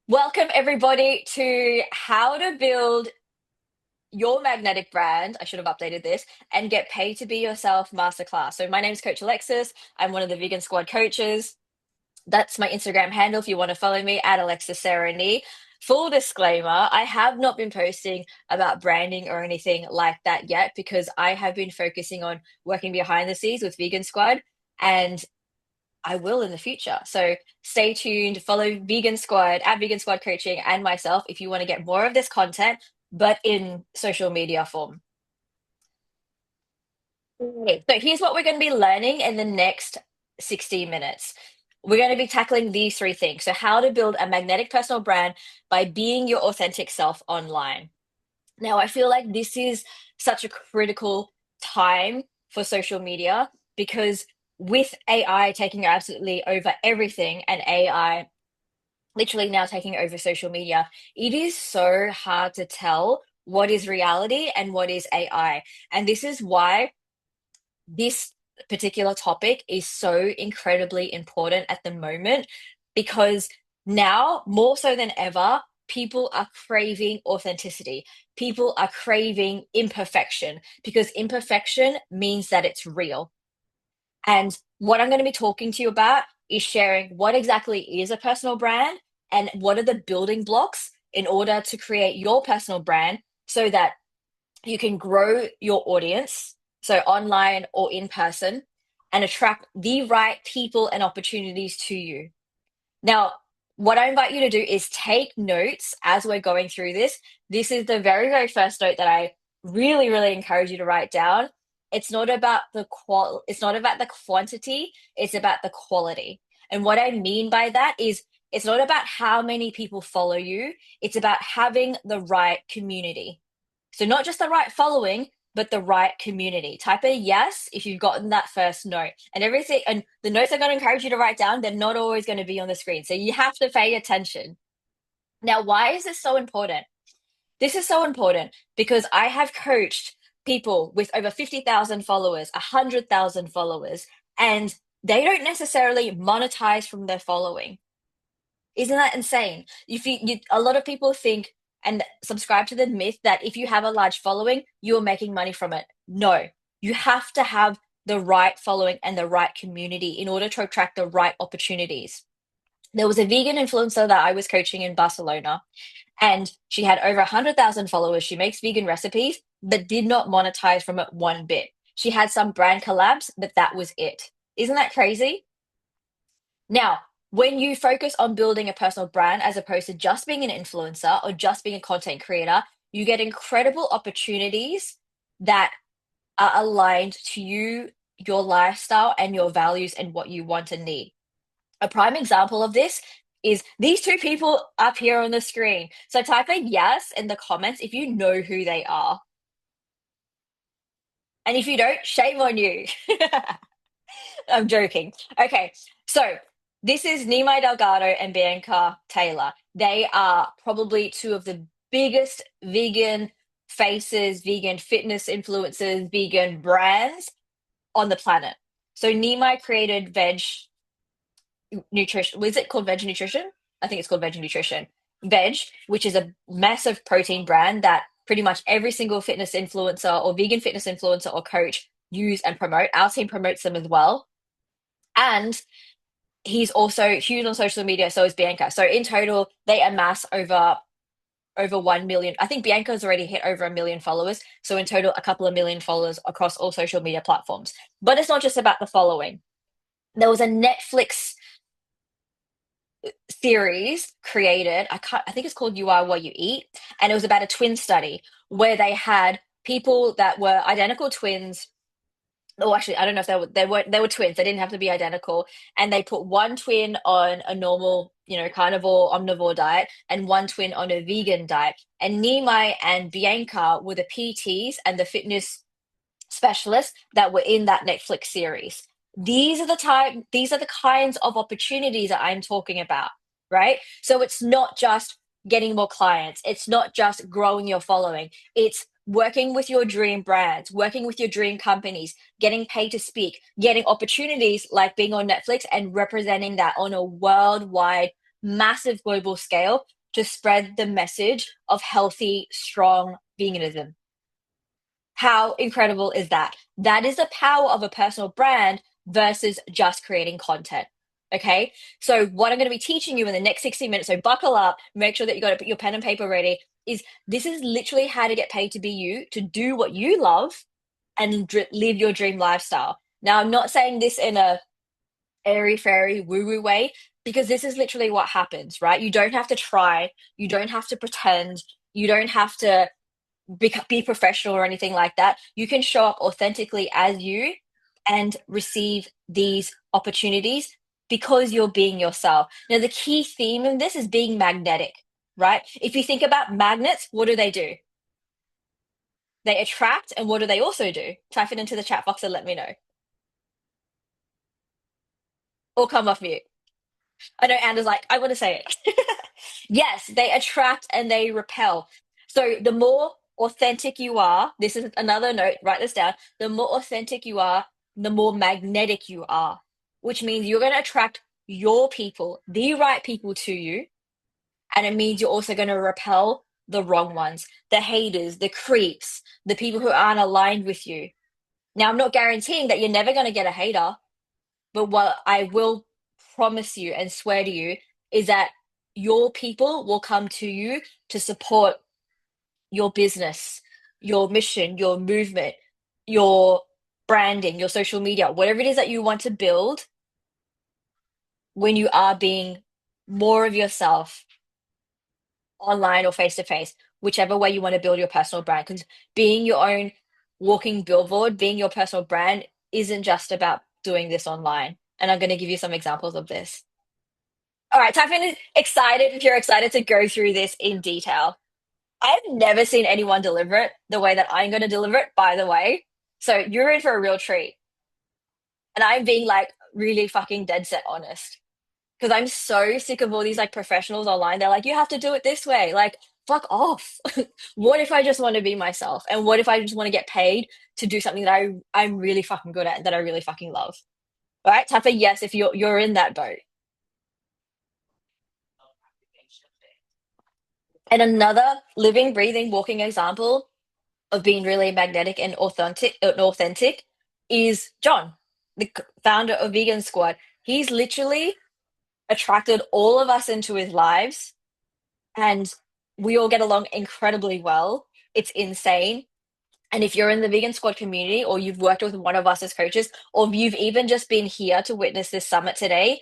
Welcome, everybody, to how to build your magnetic brand. I should have updated this and get paid to be yourself masterclass. So, my name is Coach Alexis. I'm one of the Vegan Squad coaches. That's my Instagram handle if you want to follow me at Alexis Sarah Nee. Full disclaimer, I have not been posting about branding or anything like that yet because I have been focusing on working behind the scenes with Vegan Squad, and I will in the future. So stay tuned, follow Vegan Squad at Vegan Squad Coaching and myself if you want to get more of this content, but in social media form. Okay, so here's what we're going to be learning in the next 60 minutes. We're going to be tackling these three things. So, how to build a magnetic personal brand by being your authentic self online. Now, I feel like this is such a critical time for social media because with AI taking absolutely over everything and AI literally now taking over social media, it is so hard to tell what is reality and what is AI. And this is why this particular topic is so incredibly important at the moment because now, more so than ever, people are craving authenticity. People are craving imperfection because imperfection means that it's real. And what I'm going to be talking to you about is sharing what exactly is a personal brand and what are the building blocks in order to create your personal brand so that you can grow your audience, so online or in person, and attract the right people and opportunities to you. Now, what I invite you to do is take notes as we're going through this. This is the very, very first note that I really, really encourage you to write down. It's not about the quantity, it's about the quality. And what I mean by that is it's not about how many people follow you, it's about having the right community. So not just the right following, but the right community. Type a yes if you've gotten that first note. And everything, and the notes I'm going to encourage you to write down, they're not always going to be on the screen. So you have to pay attention. Now, why is this so important? This is so important because I have coached people with over 50,000 followers, 100,000 followers, and they don't necessarily monetize from their following. Isn't that insane? A lot of people think and subscribe to the myth that if you have a large following, you're making money from it. No, you have to have the right following and the right community in order to attract the right opportunities. There was a vegan influencer that I was coaching in Barcelona, and she had over 100,000 followers. She makes vegan recipes, but did not monetize from it one bit. She had some brand collabs, but that was it. Isn't that crazy? Now, when you focus on building a personal brand as opposed to just being an influencer or just being a content creator, you get incredible opportunities that are aligned to you, your lifestyle, and your values and what you want and need. A prime example of this is these two people up here on the screen. So type a yes in the comments if you know who they are. And if you don't, shame on you. I'm joking. Okay, so this is Nimai Delgado and Bianca Taylor. They are probably two of the biggest vegan faces, vegan fitness influencers, vegan brands on the planet. So Nimai created Veg Nutrition. Was it called Veg Nutrition? I think it's called Veg Nutrition. Veg, which is a massive protein brand that pretty much every single fitness influencer or vegan fitness influencer or coach use and promote. Our team promotes them as well. And he's also huge on social media, so is Bianca. So in total, they amass over 1 million. I think Bianca's already hit over 1 million followers. So in total, a couple of million followers across all social media platforms. But it's not just about the following. There was a Netflix series created. I think it's called You Are What You Eat, and it was about a twin study where they had people that were identical twins. Oh, actually, I don't know if they were twins. They didn't have to be identical. And they put one twin on a normal, carnivore, omnivore diet and one twin on a vegan diet. And Nimai and Bianca were the PTs and the fitness specialists that were in that Netflix series. These are the kinds of opportunities that I'm talking about, right? So it's not just getting more clients. It's not just growing your following. It's working with your dream brands, working with your dream companies, getting paid to speak, getting opportunities like being on Netflix and representing that on a worldwide, massive global scale to spread the message of healthy, strong veganism. How incredible is that? That is the power of a personal brand versus just creating content. Okay. So, what I'm going to be teaching you in the next 60 minutes, so buckle up, make sure that you got your pen and paper ready, is this is literally how to get paid to be you, to do what you love and live your dream lifestyle. Now, I'm not saying this in a airy fairy woo woo way because this is literally what happens, right? You don't have to try, you don't have to pretend, you don't have to be professional or anything like that. You can show up authentically as you and receive these opportunities because you're being yourself. Now, the key theme of this is being magnetic, right? If you think about magnets, what do? They attract, and what do they also do? Type it into the chat box and let me know. Or come off mute. I know Anna's like, I want to say it. Yes, they attract and they repel. So the more authentic you are, this is another note, write this down. The more authentic you are, the more magnetic you are, which means you're going to attract your people, the right people to you. And it means you're also going to repel the wrong ones, the haters, the creeps, the people who aren't aligned with you. Now, I'm not guaranteeing that you're never going to get a hater, but what I will promise you and swear to you is that your people will come to you to support your business, your mission, your movement, your branding, your social media, whatever it is that you want to build when you are being more of yourself online or face to face, whichever way you want to build your personal brand. Because being your own walking billboard, being your personal brand isn't just about doing this online. And I'm going to give you some examples of this. All right, type in excited if you're excited to go through this in detail. I've never seen anyone deliver it the way that I'm going to deliver it, by the way. So you're in for a real treat. And I'm being like really fucking dead set honest because I'm so sick of all these like professionals online. They're like, you have to do it this way. Like, fuck off. What if I just want to be myself? And what if I just want to get paid to do something that I'm really fucking good at, that I really fucking love? All right, type a yes if you're in that boat. And another living, breathing, walking example of being really magnetic and authentic is John, the founder of Vegan Squad. He's literally attracted all of us into his lives, and we all get along incredibly well. It's insane. And if you're in the Vegan Squad community, or you've worked with one of us as coaches, or you've even just been here to witness this summit today,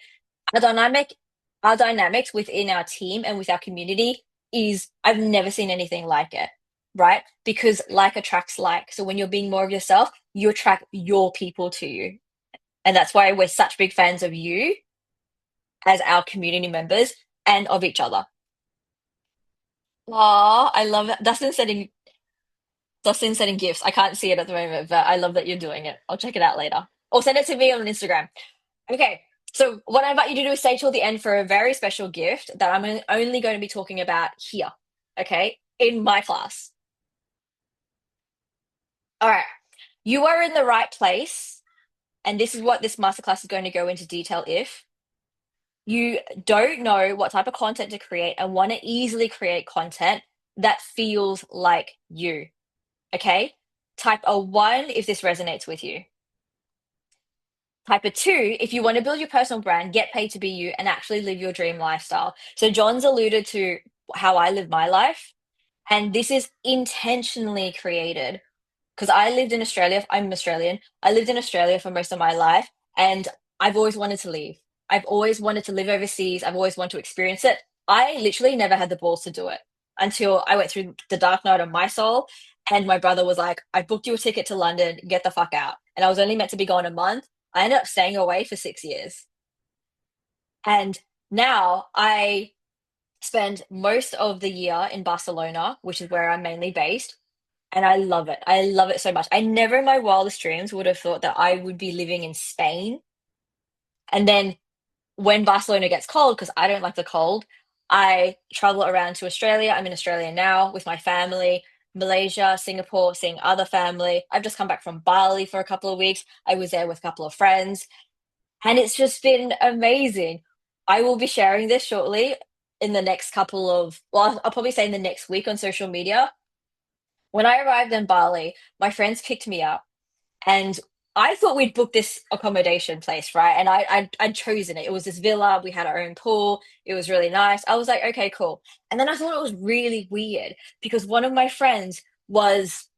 our dynamic, our dynamics within our team and with our community is I've never seen anything like it, right? Because like attracts like. So when you're being more of yourself, you attract your people to you. And that's why we're such big fans of you as our community members and of each other. Oh, I love it. Dustin's sending gifts. I can't see it at the moment, but I love that you're doing it. I'll check it out later. Or send it to me on Instagram. Okay. So what I invite you to do is stay till the end for a very special gift that I'm only going to be talking about here. Okay. In my class. All right. You are in the right place. And this is what this masterclass is going to go into detail if you don't know what type of content to create and want to easily create content that feels like you. Okay. Type a one if this resonates with you. Type of two, if you want to build your personal brand, get paid to be you, and actually live your dream lifestyle. So, John's alluded to how I live my life, and this is intentionally created because I lived in Australia. I'm Australian. I lived in Australia for most of my life, and I've always wanted to leave. I've always wanted to live overseas. I've always wanted to experience it. I literally never had the balls to do it until I went through the dark night of my soul. And my brother was like, I booked you a ticket to London, get the fuck out. And I was only meant to be gone a month. I ended up staying away for 6 years. And now I spend most of the year in Barcelona, which is where I'm mainly based. And I love it. I love it so much. I never in my wildest dreams would have thought that I would be living in Spain. And then when Barcelona gets cold, because I don't like the cold, I travel around to Australia. I'm in Australia now with my family, Malaysia, Singapore, seeing other family. I've just come back from Bali for a couple of weeks. I was there with a couple of friends, and it's just been amazing. I will be sharing this shortly in the next couple of, well, I'll probably say in the next week on social media. When I arrived in Bali, my friends picked me up and I thought we'd booked this accommodation place, right? And I'd chosen it. It was this villa. We had our own pool. It was really nice. I was like, okay, cool. And then I thought it was really weird because one of my friends was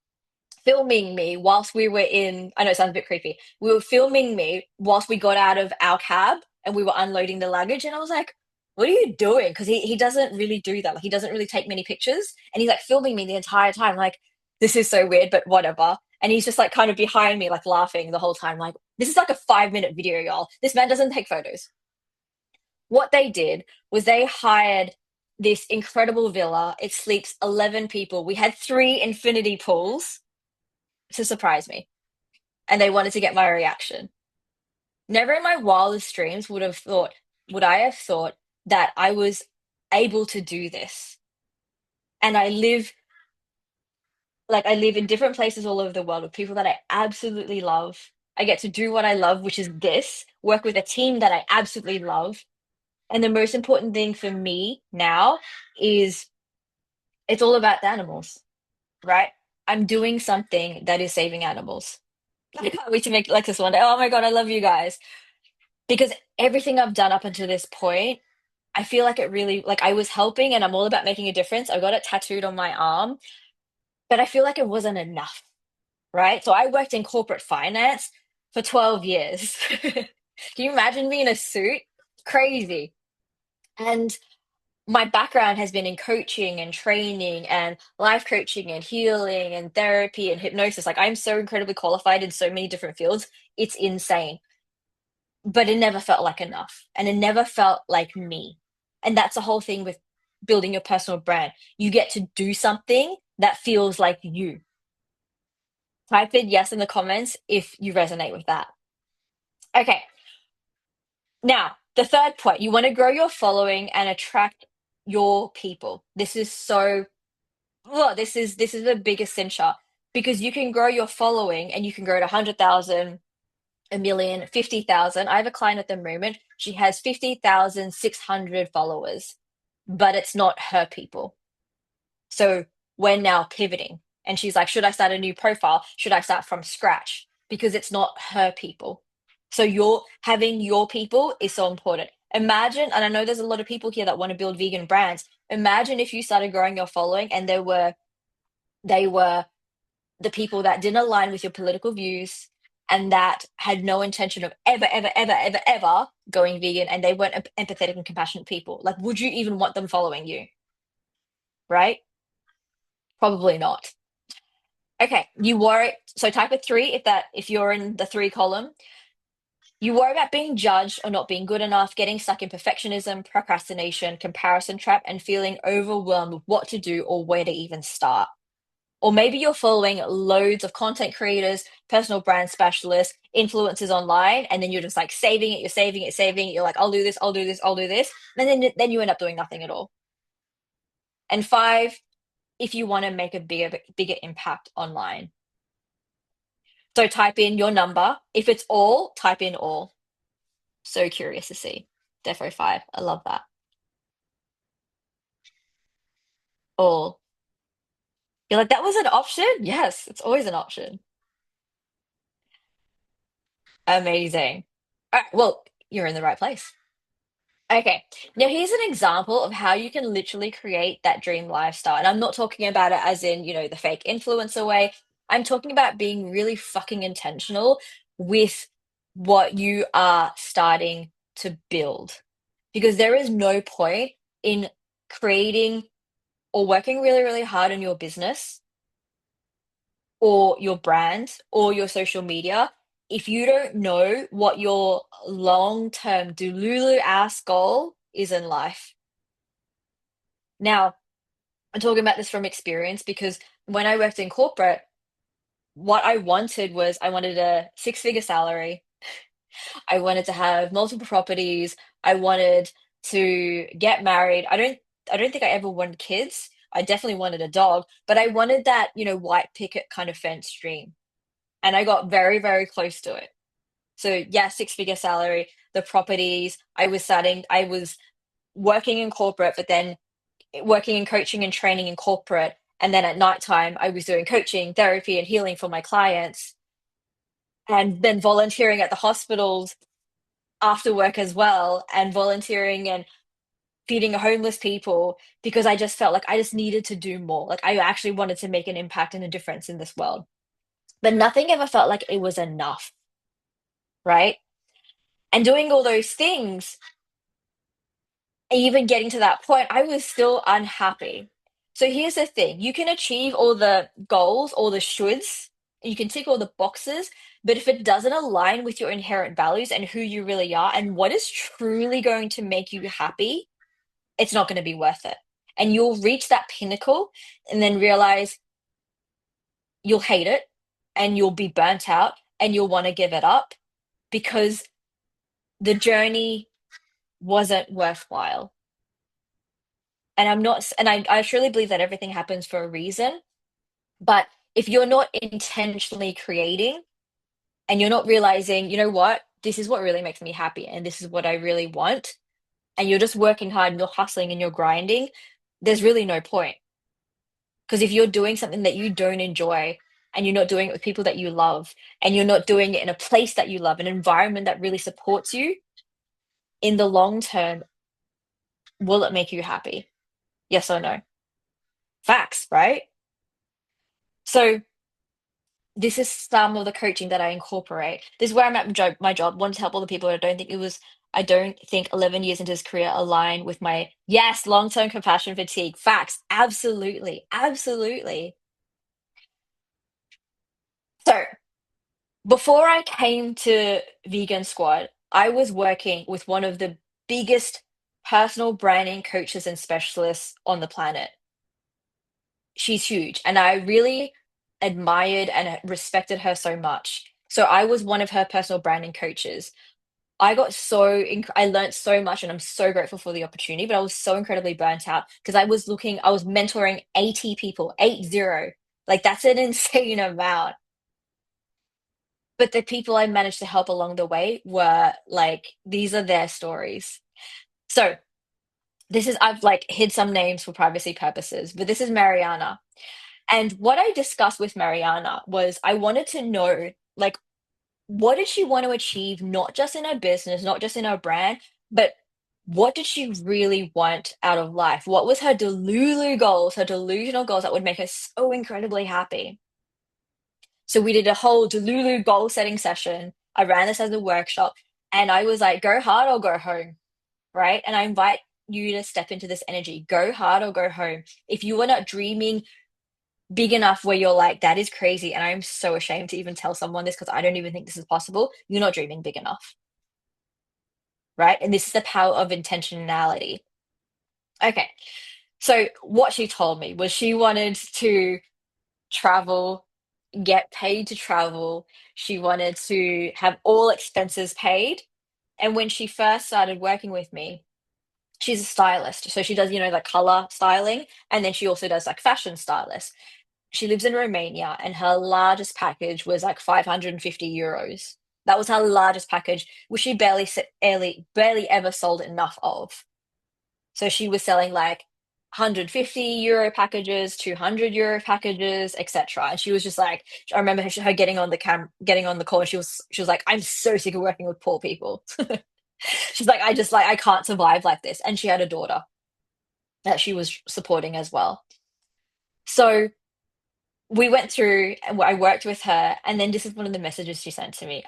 filming me whilst we were in, I know it sounds a bit creepy. We were filming me whilst we got out of our cab and we were unloading the luggage. And I was like, what are you doing? Because he doesn't really do that. Like he doesn't really take many pictures. And he's like filming me the entire time. Like, this is so weird, but whatever. And he's just like kind of behind me, like laughing the whole time. Like, this is like a 5 minute video, y'all. This man doesn't take photos. What they did was they hired this incredible villa. It sleeps 11 people. We had three infinity pools to surprise me, and they wanted to get my reaction. Never in my wildest dreams would I have thought that I was able to do this. And I live in different places all over the world with people that I absolutely love. I get to do what I love, which is this, work with a team that I absolutely love. And the most important thing for me now is it's all about the animals, right? I'm doing something that is saving animals. I can't wait to make Alexis one day. Oh my God, I love you guys. Because everything I've done up until this point, I feel like it really, like I was helping and I'm all about making a difference. I got it tattooed on my arm, but I feel like it wasn't enough, right? So I worked in corporate finance for 12 years. Can you imagine me in a suit? Crazy. And my background has been in coaching and training and life coaching and healing and therapy and hypnosis. Like I'm so incredibly qualified in so many different fields. It's insane. But it never felt like enough and it never felt like me. And that's the whole thing with building your personal brand. You get to do something that feels like you. Type in yes in the comments if you resonate with that. Okay. Now, the third point, you want to grow your following and attract your people. This is so, well, this is the biggest cincher because you can grow your following and you can grow to 100,000, a million, 50,000. I have a client at the moment. She has 50,600 followers, but it's not her people. So we're now pivoting. And she's like, should I start a new profile? Should I start from scratch? Because it's not her people. So you're having your people is so important. Imagine, and I know there's a lot of people here that want to build vegan brands. Imagine if you started growing your following and they were the people that didn't align with your political views and that had no intention of ever, ever, ever, ever, ever going vegan and they weren't empathetic and compassionate people. Like, would you even want them following you? Right? Probably not. Okay, you worry. So type a three if you're in the three column. You worry about being judged or not being good enough, getting stuck in perfectionism, procrastination, comparison trap, and feeling overwhelmed with what to do or where to even start. Or maybe you're following loads of content creators, personal brand specialists, influencers online, and then you're just like saving it, you're saving it, saving it. You're like, I'll do this, I'll do this, I'll do this. And then you end up doing nothing at all. And five, if you want to make a bigger impact online. So type in your number. If it's all, type in all. So curious to see. Defo 5. I love that. All. You're like, that was an option? Yes, it's always an option. Amazing. All right, well, you're in the right place. Okay, now here's an example of how you can literally create that dream lifestyle. And I'm not talking about it as in, the fake influencer way. I'm talking about being really fucking intentional with what you are starting to build. Because there is no point in creating or working really, really hard on your business or your brand or your social media if you don't know what your long-term Delulu ass goal is in life. Now, I'm talking about this from experience because when I worked in corporate, what I wanted a six-figure salary. I wanted to have multiple properties. I wanted to get married. I don't think I ever wanted kids. I definitely wanted a dog, but I wanted that, white picket kind of fence dream. And I got very, very close to it. So yeah, six-figure salary, the properties. I was working in corporate, but then working in coaching and training in corporate. And then at nighttime, I was doing coaching, therapy, and healing for my clients, and then volunteering at the hospitals after work as well, and volunteering and feeding homeless people because I just felt like I just needed to do more. Like I actually wanted to make an impact and a difference in this world. But nothing ever felt like it was enough, right? And doing all those things, even getting to that point, I was still unhappy. So here's the thing, you can achieve all the goals, all the shoulds, you can tick all the boxes, but if it doesn't align with your inherent values and who you really are and what is truly going to make you happy, it's not going to be worth it. And you'll reach that pinnacle and then realize you'll hate it and you'll be burnt out and you'll want to give it up because the journey wasn't worthwhile. And I truly believe that everything happens for a reason. But if you're not intentionally creating and you're not realizing, you know what, this is what really makes me happy and this is what I really want, and you're just working hard and you're hustling and you're grinding, there's really no point. Because if you're doing something that you don't enjoy and you're not doing it with people that you love and you're not doing it in a place that you love, an environment that really supports you, in the long term, will it make you happy? Yes or no? Facts, right? So this is some of the coaching that I incorporate. This is where I'm at my job. Want to help all the people. I don't think 11 years into his career align with my, yes, long-term compassion fatigue. Facts. Absolutely. Absolutely. So before I came to Vegan Squad, I was working with one of the biggest personal branding coaches and specialists on the planet. She's huge, and I really admired and respected her so much. So I was one of her personal branding coaches. I learned so much, and I'm so grateful for the opportunity, but I was so incredibly burnt out because I was mentoring 80 people, 80. Like that's an insane amount. But the people I managed to help along the way were like, these are their stories. So I've like hid some names for privacy purposes, but this is Mariana. And what I discussed with Mariana was I wanted to know, like, what did she want to achieve, not just in her business, not just in her brand, but what did she really want out of life? What was her delulu goals, her delusional goals that would make her so incredibly happy? So we did a whole delulu goal setting session. I ran this as a workshop and I was like, go hard or go home, right? And I invite you to step into this energy. Go hard or go home. If you are not dreaming big enough where you're like, that is crazy, and I'm so ashamed to even tell someone this because I don't even think this is possible, you're not dreaming big enough, right? And this is the power of intentionality. Okay, so what she told me was she wanted to travel, get paid to travel. She wanted to have all expenses paid. And when she first started working with me, she's a stylist. So she does, like color styling. And then she also does like fashion stylist. She lives in Romania and her largest package was like 550 euros. That was her largest package, which she barely ever sold enough of. So she was selling like 150 euro packages, 200 euro packages, etc. And she was just like, I remember her getting on the call, and she was like, I'm so sick of working with poor people. She's like, I can't survive like this. And she had a daughter that she was supporting as well. So we went through and I worked with her, and then this is one of the messages she sent to me.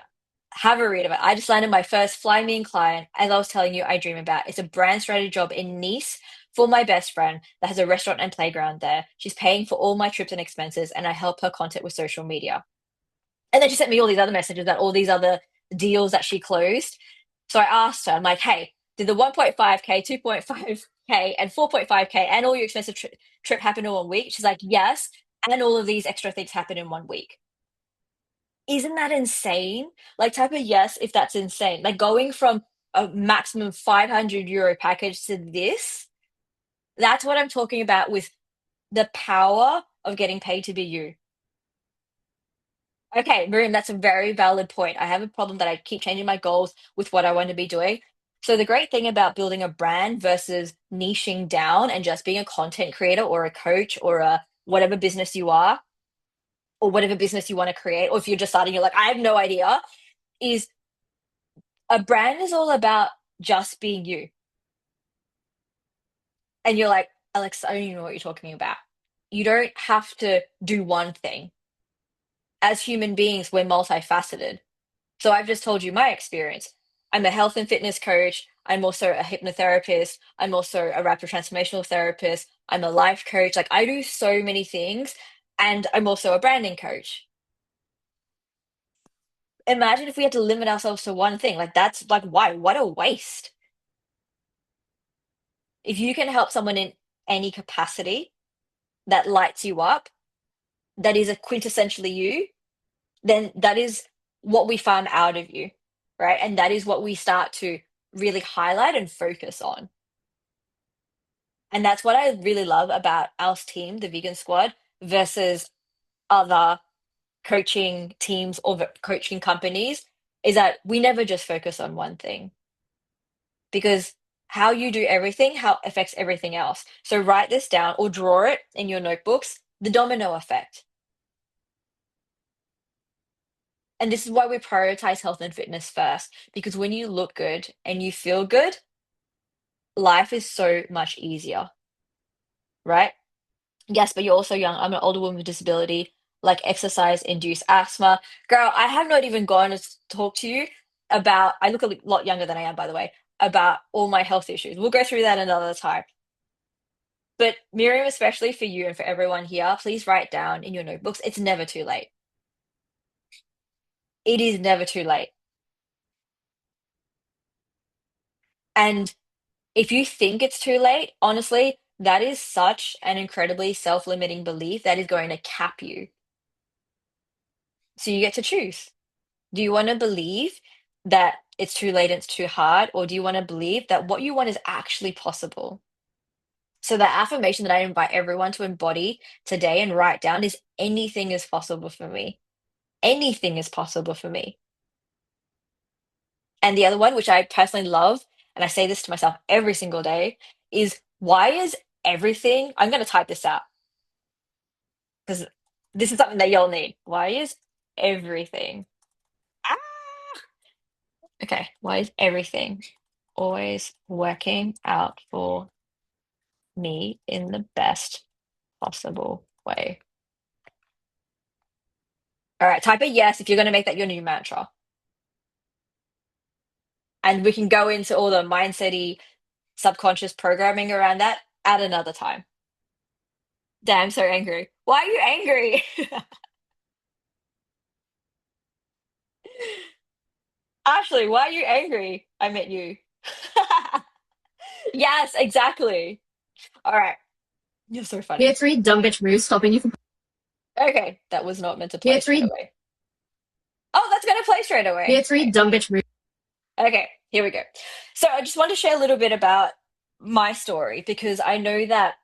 Have a read of it. I just landed my first Fly Me In client, as I was telling you, I dream about. It's a brand strategy job in Nice for my best friend that has a restaurant and playground there. She's paying for all my trips and expenses, and I help her content with social media. And then she sent me all these other messages about all these other deals that she closed. So I asked her, I'm like, hey, did the 1.5K, 2.5K, and 4.5K and all your expensive trip happen in 1 week? She's like, yes. And all of these extra things happen in 1 week. Isn't that insane? Like, type a yes if that's insane. Like, going from a maximum 500 euro package to this, that's what I'm talking about with the power of getting paid to be you. Okay, Miriam, that's a very valid point. I have a problem that I keep changing my goals with what I want to be doing. So the great thing about building a brand versus niching down and just being a content creator or a coach or a whatever business you are, or whatever business you want to create, or if you're just starting, you're like, I have no idea, is a brand is all about just being you. And you're like, Alex, I don't even know what you're talking about. You don't have to do one thing. As human beings, we're multifaceted. So I've just told you my experience. I'm a health and fitness coach. I'm also a hypnotherapist. I'm also a rapid transformational therapist. I'm a life coach. Like I do so many things. And I'm also a branding coach. Imagine if we had to limit ourselves to one thing. Like that's like why? What a waste. If you can help someone in any capacity that lights you up, that is a quintessentially you, then that is what we farm out of you, right? And that is what we start to really highlight and focus on. And that's what I really love about our team, the Vegan Squad, versus other coaching teams or coaching companies, is that we never just focus on one thing because how you do everything, how affects everything else. So write this down or draw it in your notebooks, the domino effect. And this is why we prioritize health and fitness first, because when you look good and you feel good, life is so much easier, right? Yes, but you're also young. I'm an older woman with disability, like exercise-induced asthma. Girl, I have not even gone to talk to you about, I look a lot younger than I am, by the way, about all my health issues. We'll go through that another time. But Miriam, especially for you and for everyone here, please write down in your notebooks, it's never too late. It is never too late. And if you think it's too late, honestly, that is such an incredibly self-limiting belief that is going to cap you. So you get to choose. Do you want to believe that it's too late and it's too hard, or do you want to believe that what you want is actually possible? So the affirmation that I invite everyone to embody today and write down is anything is possible for me. Anything is possible for me. And the other one, which I personally love, and I say this to myself every single day, is why is everything, I'm going to type this out because this is something that you'll need. Why is everything, ah, okay, why is everything always working out for me in the best possible way? All right, type a yes if you're going to make that your new mantra. And we can go into all the mindset subconscious programming around that at another time. Damn, so angry. Why are you angry? Ashley, why are you angry? I met you. Yes, exactly. All right. You're so Here funny. three dumb bitch moves stopping you from. Okay, that was not meant to Here play straight three. away. Oh, that's going to play straight Here away. three dumb bitch moves. Okay, here we go. So I just want to share a little bit about my story because I know that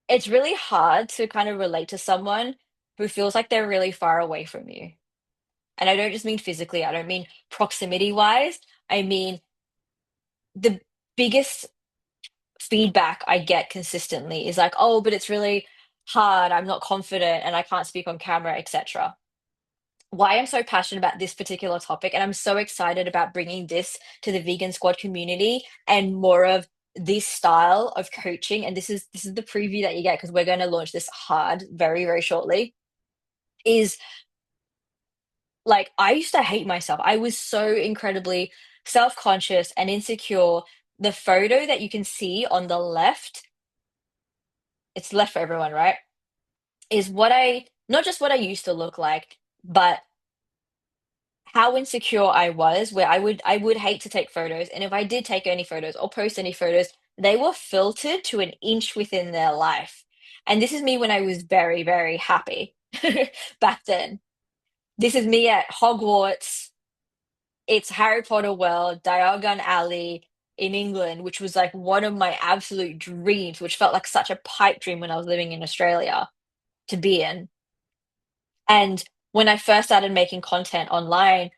it's really hard to kind of relate to someone who feels like they're really far away from you. And I don't just mean physically, I don't mean proximity wise. I mean, the biggest feedback I get consistently is like, oh, but it's really hard. I'm not confident and I can't speak on camera, etc. Why I'm so passionate about this particular topic, and I'm so excited about bringing this to the Vegan Squad community and more of this style of coaching. And this is the preview that you get because we're going to launch this hard very, very shortly. Is like I used to hate myself. I was so incredibly self-conscious and insecure. The photo that you can see on the left, it's left for everyone, right? Is what I, not just what I used to look like, but how insecure I was, where I would hate to take photos. And if I did take any photos or post any photos, they were filtered to an inch within their life. And this is me when I was very, very happy back then. This is me at Hogwarts. It's Harry Potter World, Diagon Alley in England, which was like one of my absolute dreams, which felt like such a pipe dream when I was living in Australia to be in. And when I first started making content online,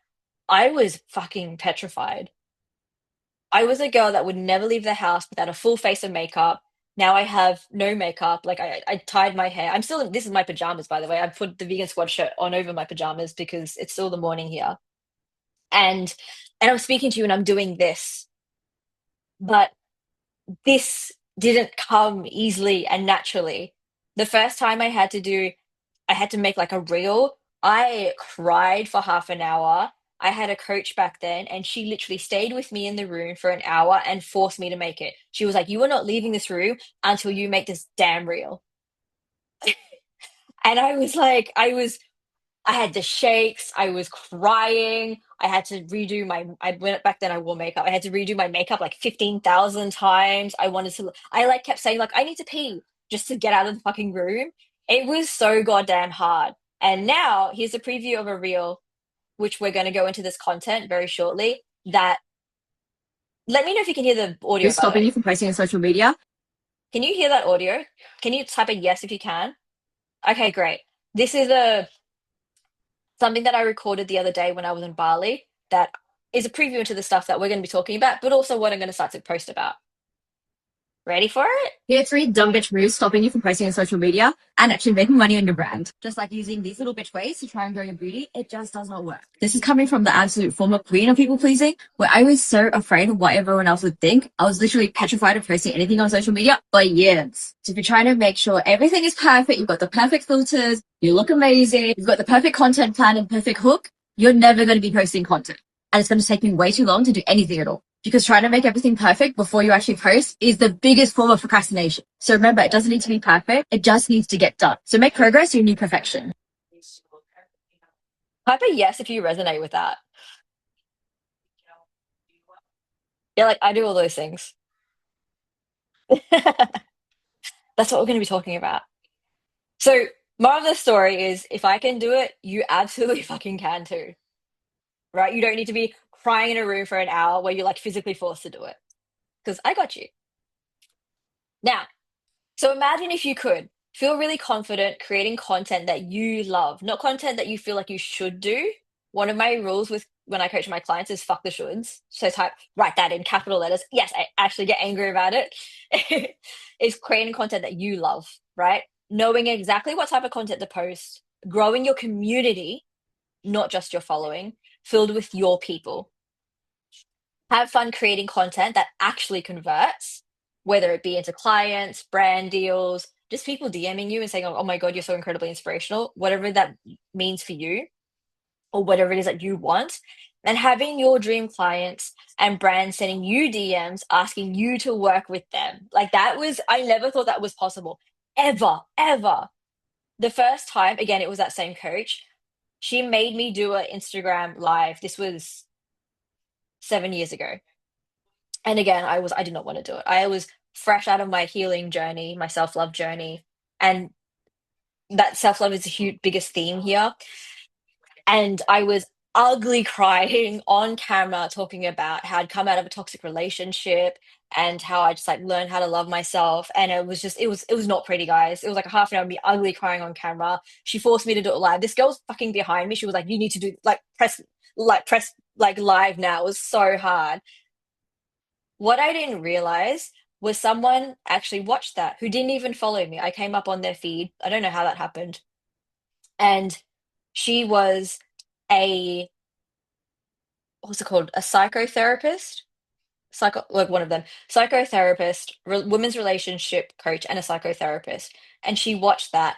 I was fucking petrified. I was a girl that would never leave the house without a full face of makeup. Now I have no makeup. Like I tied my hair. I'm still, this is my pajamas, by the way. I put the Vegan Squad shirt on over my pajamas because it's still the morning here. And I'm speaking to you and I'm doing this. But this didn't come easily and naturally. The first time I had to make like a reel. I cried for half an hour. I had a coach back then, and she literally stayed with me in the room for an hour and forced me to make it. She was like, "You are not leaving this room until you make this damn reel." And I was like, I had the shakes. I was crying. I had to redo I went back then, I wore makeup. I had to redo my makeup like 15,000 times. I like kept saying, like, I need to pee just to get out of the fucking room. It was so goddamn hard. And now here's a preview of a reel, which we're going to go into this content very shortly. That let me know if you can hear the audio, by the stopping way. you from posting on social media. Can you hear that audio? Can you type a yes if you can? Okay, great. This is a something that I recorded the other day when I was in Bali that is a preview into the stuff that we're going to be talking about, but also what I'm going to start to post about. Ready for it? Here are 3 dumb bitch moves stopping you from posting on social media and actually making money on your brand. Just like using these little bitch ways to try and grow your beauty, it just does not work. This is coming from the absolute former queen of people pleasing, where I was so afraid of what everyone else would think. I was literally petrified of posting anything on social media for years. So if you're trying to make sure everything is perfect, you've got the perfect filters, you look amazing, you've got the perfect content plan and perfect hook, you're never going to be posting content. And it's going to take me way too long to do anything at all. Because trying to make everything perfect before you actually post is the biggest form of procrastination. So remember, it doesn't need to be perfect. It just needs to get done. So make progress, you need perfection. Type a yes if you resonate with that. Yeah, like I do all those things. That's what we're going to be talking about. So, moral of the story is if I can do it, you absolutely fucking can too, right? You don't need to be crying in a room for an hour where you're like physically forced to do it because I got you. Now, so imagine if you could feel really confident creating content that you love, not content that you feel like you should do. One of my rules with when I coach my clients is fuck the shoulds. So write that in capital letters. Yes, I actually get angry about it. Is creating content that you love, right? Knowing exactly what type of content to post, growing your community, not just your following, filled with your people. Have fun creating content that actually converts, whether it be into clients, brand deals, just people DMing you and saying, oh my God, you're so incredibly inspirational, whatever that means for you, or whatever it is that you want. And having your dream clients and brands sending you DMs asking you to work with them. Like that was, I never thought that was possible. Ever, ever. The first time, again, it was that same coach. She made me do an Instagram live. This was 7 years ago. And again, I did not want to do it. I was fresh out of my healing journey, my self-love journey, and that self-love is a huge biggest theme here. And I was ugly crying on camera talking about how I'd come out of a toxic relationship and how I just like learned how to love myself. And it was not pretty, guys. It was like a half an hour of me ugly crying on camera. She forced me to do it live. This girl's fucking behind me. She was like, you need to do press like live now. It was so hard. What I didn't realize was someone actually watched that who didn't even follow me. I came up on their feed. I don't know how that happened. And she was a, what's it called? A psychotherapist? Like one of them. Psychotherapist, women's relationship coach, and a psychotherapist. And she watched that.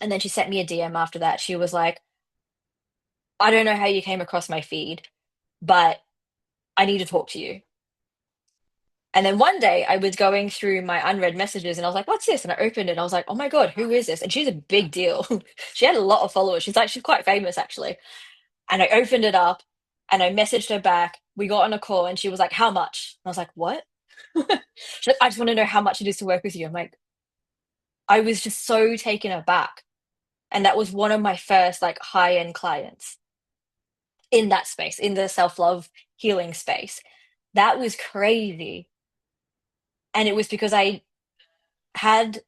And then she sent me a DM after that. She was like, I don't know how you came across my feed, but I need to talk to you. And then one day I was going through my unread messages and I was like, what's this? And I opened it and I was like, oh my God, who is this? And she's a big deal. She had a lot of followers. She's quite famous actually. And I opened it up and I messaged her back. We got on a call and she was like, how much? And I was like, what? She's like, I just want to know how much it is to work with you. I'm like, I was just so taken aback. And that was one of my first like high-end clients in that space, in the self-love healing space. That was crazy. And it was because I had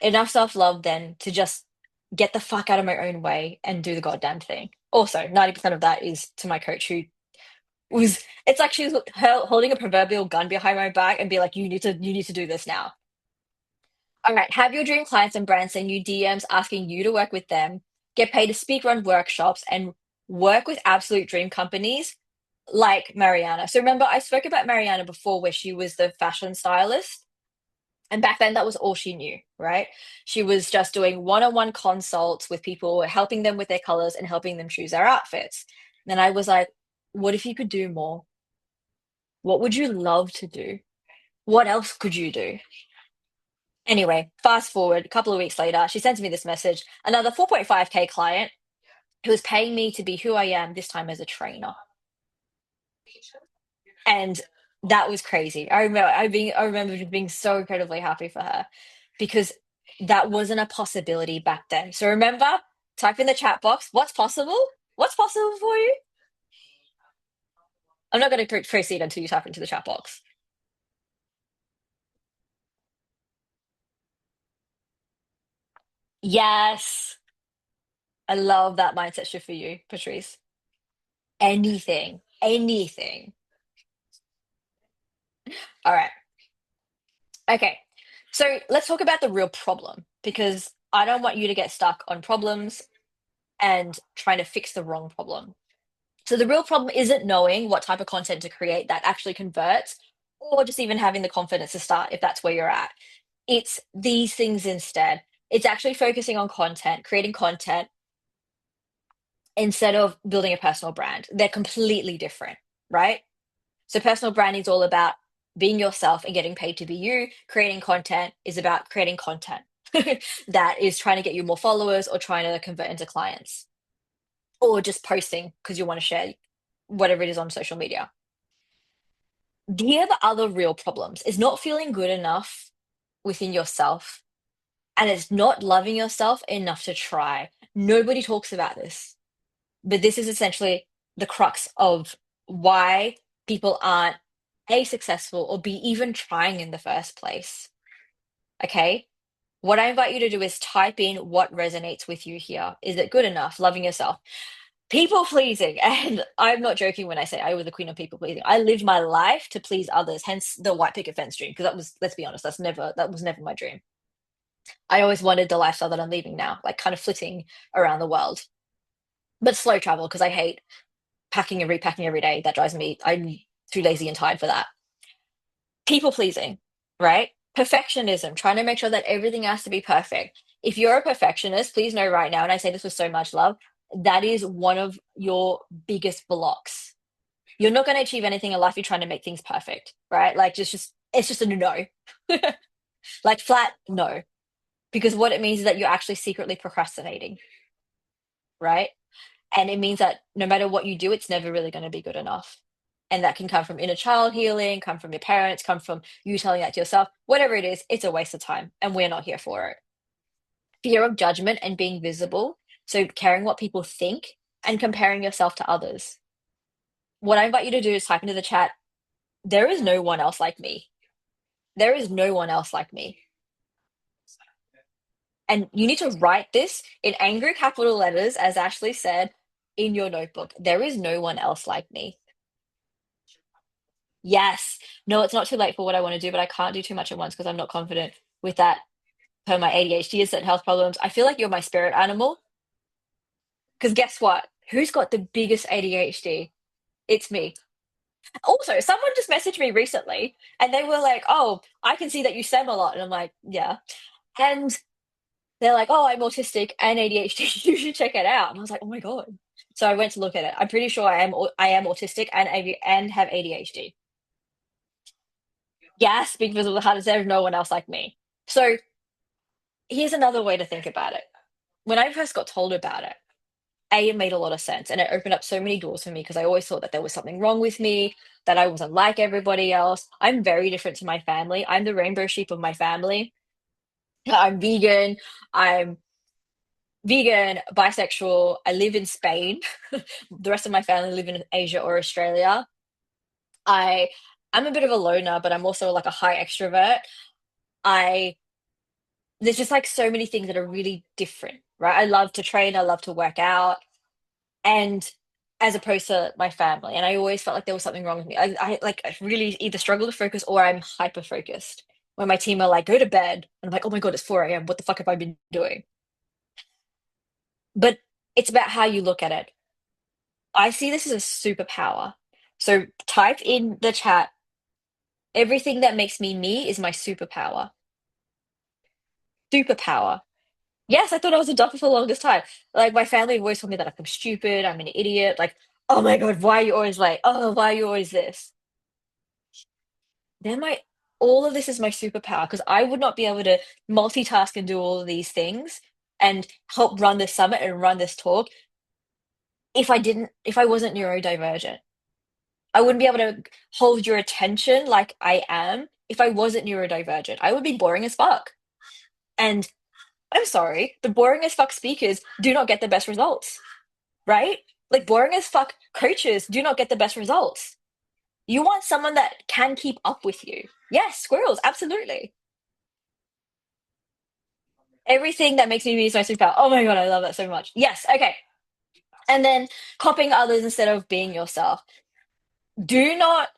enough self-love then to just get the fuck out of my own way and do the goddamn thing. Also, 90% of that is to my coach who Was it's like she was holding a proverbial gun behind my back and be like, you need to do this now. All right, have your dream clients and brands send you DMs asking you to work with them, get paid to speak, run workshops, and work with absolute dream companies like Mariana. So remember, I spoke about Mariana before, where she was the fashion stylist. And back then, that was all she knew, right? She was just doing one-on-one consults with people, helping them with their colors and helping them choose their outfits. And then I was like, what if you could do more? What would you love to do? What else could you do? Anyway, fast forward a couple of weeks later, she sends me this message, another 4.5K client who is paying me to be who I am, this time as a trainer. And that was crazy. I remember just being so incredibly happy for her because that wasn't a possibility back then. So remember, type in the chat box, what's possible? What's possible for you? I'm not going to proceed until you type into the chat box. Yes. I love that mindset shift for you, Patrice. Anything, anything. All right. Okay. So let's talk about the real problem because I don't want you to get stuck on problems and trying to fix the wrong problem. So the real problem isn't knowing what type of content to create that actually converts or just even having the confidence to start if that's where you're at. It's these things instead. It's actually focusing on content, creating content instead of building a personal brand. They're completely different, right? So personal branding is all about being yourself and getting paid to be you. Creating content is about creating content that is trying to get you more followers or trying to convert into clients or just posting because you want to share whatever it is on social media. Here are the other real problems is not feeling good enough within yourself and it's not loving yourself enough to try. Nobody talks about this, but this is essentially the crux of why people aren't A, successful or B, even trying in the first place. Okay. What I invite you to do is type in what resonates with you here. Is it good enough? Loving yourself. People pleasing. And I'm not joking when I say I was the queen of people pleasing. I lived my life to please others, hence the white picket fence dream. Because that was, let's be honest, that was never my dream. I always wanted the lifestyle that I'm leaving now, like kind of flitting around the world, but slow travel because I hate packing and repacking every day. That drives me, I'm too lazy and tired for that. People pleasing, right? Perfectionism, trying to make sure that everything has to be perfect. If you're a perfectionist, please know right now, and I say this with so much love, that is one of your biggest blocks. You're not going to achieve anything in life. You're trying to make things perfect, right? Like just it's just a no, like flat no, because what it means is that you're actually secretly procrastinating, right? And it means that no matter what you do, it's never really going to be good enough. And that can come from inner child healing, come from your parents, come from you telling that to yourself. Whatever it is, it's a waste of time. And we're not here for it. Fear of judgment and being visible. So caring what people think and comparing yourself to others. What I invite you to do is type into the chat, there is no one else like me. There is no one else like me. And you need to write this in angry capital letters, as Ashley said, in your notebook. There is no one else like me. Yes. No, it's not too late for what I want to do, but I can't do too much at once because I'm not confident with that per my ADHD and certain health problems. I feel like you're my spirit animal because guess what? Who's got the biggest ADHD? It's me. Also, someone just messaged me recently and they were like, oh, I can see that you stem a lot. And I'm like, yeah. And they're like, oh, I'm autistic and ADHD. You should check it out. And I was like, oh my God. So I went to look at it. I'm pretty sure I am autistic and and have ADHD. Yes, because of the hardest, there's no one else like me. So here's another way to think about it. When I first got told about it, A, it made a lot of sense and it opened up so many doors for me because I always thought that there was something wrong with me, that I wasn't like everybody else. I'm very different to my family. I'm the rainbow sheep of my family. I'm vegan. I'm vegan, bisexual. I live in Spain. The rest of my family live in Asia or Australia. I I'm a bit of a loner, but I'm also like a high extrovert. I There's just like so many things that are really different, right? I love to train, I love to work out. And as opposed to my family. And I always felt like there was something wrong with me. I really either struggle to focus or I'm hyper focused. When my team are like, go to bed, and I'm like, oh my God, it's 4 a.m. What the fuck have I been doing? But it's about how you look at it. I see this as a superpower. So type in the chat, everything that makes me me is my superpower. Superpower. Yes, I thought I was a doctor for the longest time. Like my family always told me that like, I'm stupid, I'm an idiot. Like, oh my God, why are you always like, oh, why are you always this? Then my all of this is my superpower because I would not be able to multitask and do all of these things and help run this summit and run this talk if I wasn't neurodivergent. I wouldn't be able to hold your attention like I am if I wasn't neurodivergent. I would be boring as fuck. And I'm sorry, but boring as fuck speakers do not get the best results, right? Like boring as fuck coaches do not get the best results. You want someone that can keep up with you. Yes, squirrels, absolutely. Everything that makes me be my superpower. Oh my God, I love that so much. Yes, okay. And then copying others instead of being yourself. Do not,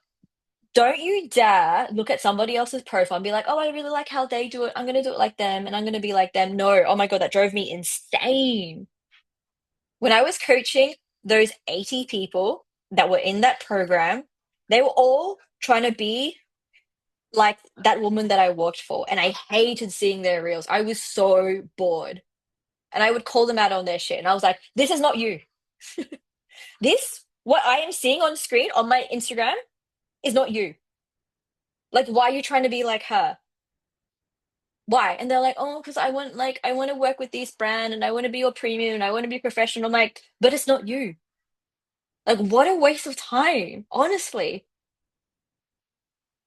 don't you dare look at somebody else's profile and be like, oh, I really like how they do it. I'm going to do it like them and I'm going to be like them. No, oh my God, that drove me insane. When I was coaching those 80 people that were in that program, they were all trying to be like that woman that I worked for. And I hated seeing their reels. I was so bored. And I would call them out on their shit. And I was like, this is not you. This, what I am seeing on screen on my Instagram is not you. Like, why are you trying to be like her? Why? And they're like, oh, because I want to work with this brand and I want to be your premium and I want to be professional. I'm like, but it's not you. Like, what a waste of time, honestly.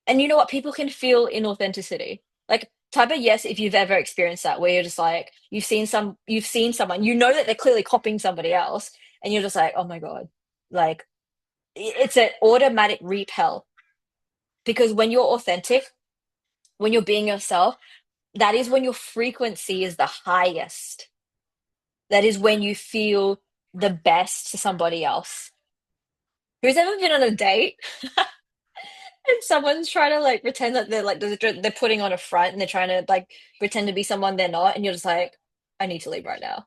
And you know what? People can feel inauthenticity. Like, type of yes if you've ever experienced that, where you're just like, you've seen someone, you know that they're clearly copying somebody else, and you're just like, oh my God, like it's an automatic repel because when you're authentic, when you're being yourself, that is when your frequency is the highest. That is when you feel the best to somebody else. Who's ever been on a date and someone's trying to like pretend that they're putting on a front and they're trying to like pretend to be someone they're not, and you're just like, I need to leave right now.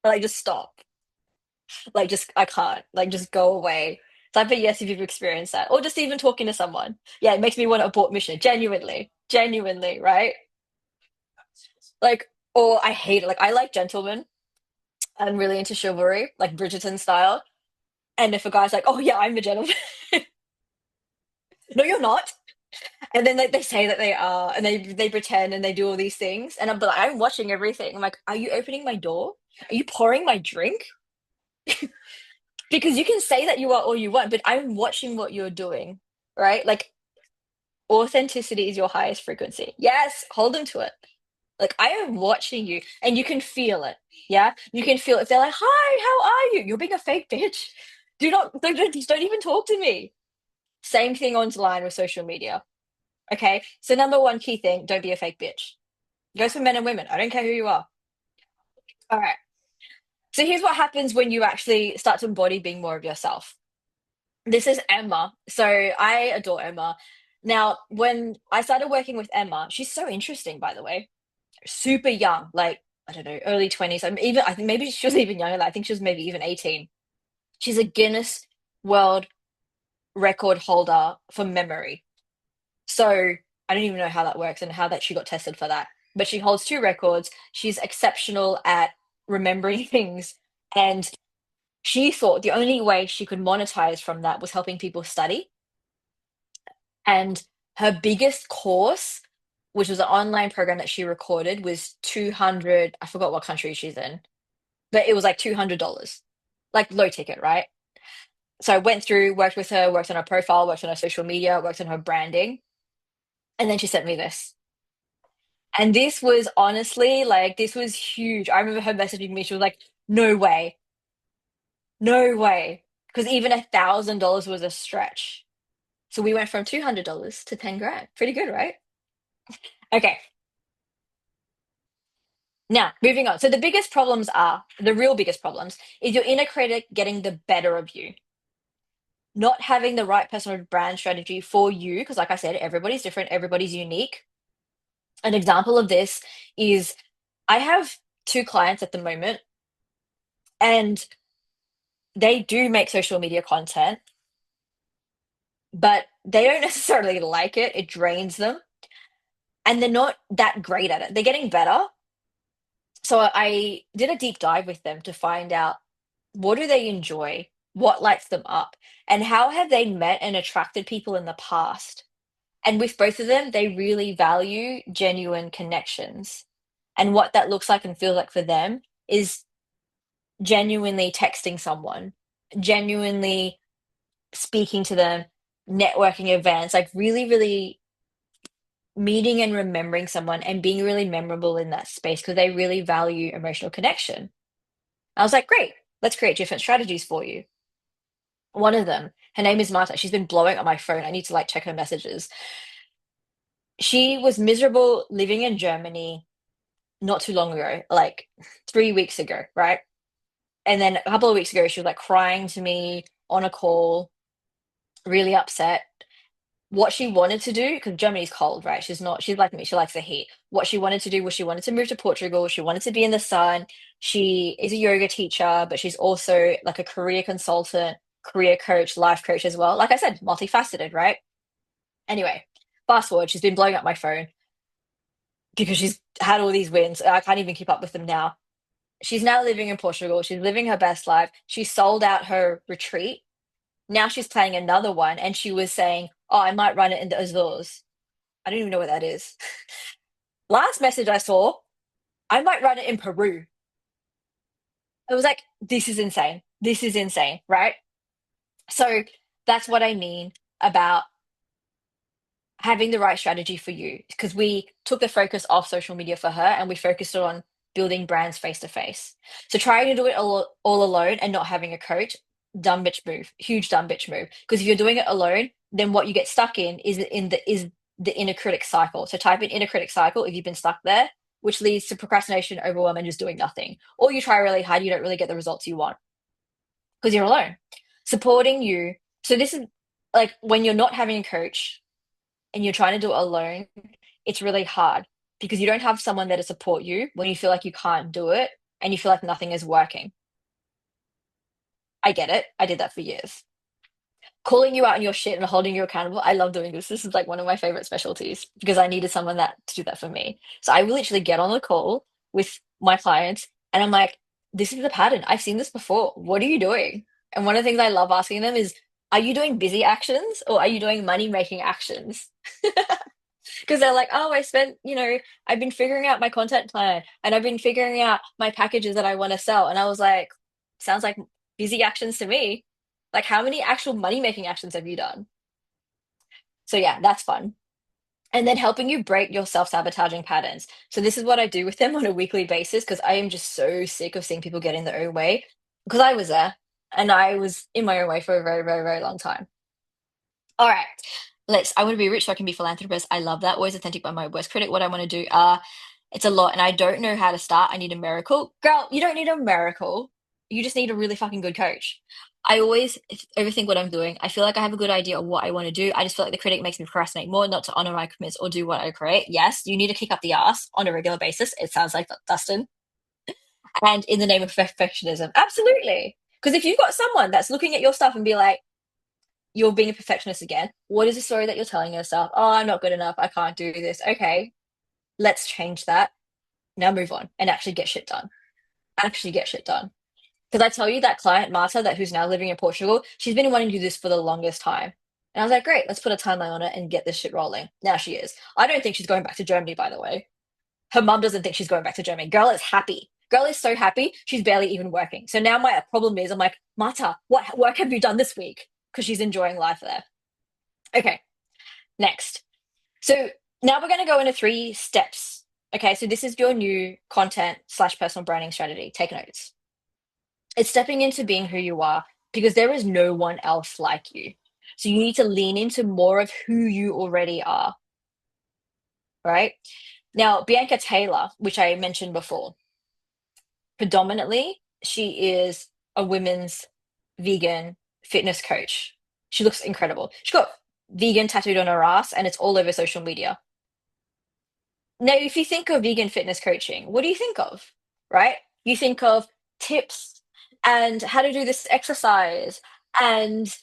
Like just stop. Like just I can't. Like just go away. Type a yes if you've experienced that. Or just even talking to someone. Yeah, it makes me want to abort mission. Genuinely. Genuinely, right? Like, or I hate it. Like I like gentlemen. I'm really into chivalry, like Bridgerton style. And if a guy's like, oh yeah, I'm a gentleman. No, you're not. And then they say that they are, and they pretend and they do all these things. And I'm watching everything. I'm like, are you opening my door? Are you pouring my drink? Because you can say that you are all you want, but I'm watching what you're doing, right? Like authenticity is your highest frequency. Yes, hold them to it. Like I am watching you, and you can feel it. Yeah, you can feel it. If they're like, "Hi, how are you?" You're being a fake bitch. Do not, don't even talk to me. Same thing online with social media. Okay, so number one key thing: don't be a fake bitch. Goes for men and women. I don't care who you are. All right. So here's what happens when you actually start to embody being more of yourself. This is Emma. So I adore Emma. Now, when I started working with Emma, she's so interesting, by the way. Super young, like I don't know, early 20s. I think maybe she was even younger. I think she was maybe even 18. She's a Guinness World Record holder for memory. So I don't even know how that works and how that she got tested for that. But she holds two records. She's exceptional at remembering things. And she thought the only way she could monetize from that was helping people study. And her biggest course, which was an online program that she recorded, was 200. I forgot what country she's in, but it was like $200, like low ticket, right? So I went through, worked with her, worked on her profile, worked on her social media, worked on her branding. And then she sent me this. And this was honestly like, this was huge. I remember her messaging me. She was like, no way, no way. Because even $1,000 was a stretch. So we went from $200 to 10 grand. Pretty good, right? Okay. Now, moving on. So the biggest problems are, the real biggest problems, is your inner critic getting the better of you, not having the right personal brand strategy for you, because like I said, everybody's different, everybody's unique. An example of this is I have two clients at the moment, and they do make social media content, but they don't necessarily like it. It drains them, and they're not that great at it. They're getting better. So I did a deep dive with them to find out what do they enjoy, what lights them up, and how have they met and attracted people in the past. And with both of them, they really value genuine connections. And what that looks like and feels like for them is genuinely texting someone, genuinely speaking to them, networking events, like really, really meeting and remembering someone and being really memorable in that space because they really value emotional connection. I was like, great, let's create different strategies for you. One of them, her name is Marta. She's been blowing up my phone. I need to like check her messages. She was miserable living in Germany not too long ago, like 3 weeks ago, right? And then a couple of weeks ago, she was like crying to me on a call, really upset. What she wanted to do, because Germany's cold, right? She's like me, she likes the heat. What she wanted to do was she wanted to move to Portugal. She wanted to be in the sun. She is a yoga teacher, but she's also like a career consultant, career coach, life coach as well. Like I said, multifaceted, right? Anyway, fast forward, she's been blowing up my phone because she's had all these wins. I can't even keep up with them now. She's now living in Portugal. She's living her best life. She sold out her retreat. Now she's planning another one, and she was saying, "Oh, I might run it in the Azores." I don't even know what that is. Last message I saw, I might run it in Peru. I was like, this is insane. This is insane, right? So that's what I mean about having the right strategy for you because we took the focus off social media for her and we focused on building brands face to face. So trying to do it all alone and not having a coach, dumb bitch move, huge dumb bitch move. Because if you're doing it alone, then what you get stuck in is the inner critic cycle. So type in inner critic cycle if you've been stuck there, which leads to procrastination, overwhelm, and just doing nothing. Or you try really hard, you don't really get the results you want because you're alone. Supporting you. So this is like when you're not having a coach and you're trying to do it alone, it's really hard because you don't have someone there to support you when you feel like you can't do it and you feel like nothing is working. I get it. I did that for years. Calling you out on your shit and holding you accountable. I love doing this. This is like one of my favorite specialties because I needed someone that to do that for me. So I will literally get on the call with my clients and I'm like, this is the pattern. I've seen this before. What are you doing? And one of the things I love asking them is, are you doing busy actions or are you doing money making actions? Because they're like, oh, I've been figuring out my content plan and I've been figuring out my packages that I want to sell. And I was like, sounds like busy actions to me. Like, how many actual money making actions have you done? So, yeah, that's fun. And then helping you break your self sabotaging patterns. So, this is what I do with them on a weekly basis because I am just so sick of seeing people get in their own way. Because I was there and I was in my own way for a very, very, very long time. All right. I want to be rich so I can be philanthropist. I love that. Always authentic by my worst critic. What I want to do. It's a lot and I don't know how to start. I need a miracle. Girl, you don't need a miracle. You just need a really fucking good coach. I always overthink what I'm doing. I feel like I have a good idea of what I want to do. I just feel like the critic makes me procrastinate more, not to honor my commitments or do what I create. Yes, you need to kick up the ass on a regular basis. It sounds like Dustin. And in the name of perfectionism. Absolutely. Because if you've got someone that's looking at your stuff and be like, you're being a perfectionist again. What is the story that you're telling yourself? Oh, I'm not good enough. I can't do this. Okay, let's change that. Now move on and actually get shit done. Actually get shit done. Because I tell you that client, Marta, that who's now living in Portugal, she's been wanting to do this for the longest time. And I was like, great, let's put a timeline on it and get this shit rolling. Now she is. I don't think she's going back to Germany, by the way. Her mum doesn't think she's going back to Germany. Girl is happy. Girl is so happy, she's barely even working. So now my problem is, I'm like, Marta, what work have you done this week? Because she's enjoying life there. Okay, next. So now we're going to go into 3 steps. Okay, so this is your new content / personal branding strategy. Take notes. It's stepping into being who you are because there is no one else like you. So you need to lean into more of who you already are, right? Now, Bianca Taylor, which I mentioned before, predominantly she is a women's vegan fitness coach. She looks incredible. She got vegan tattooed on her ass and it's all over social media. Now, if you think of vegan fitness coaching, what do you think of? Right? You think of tips and how to do this exercise and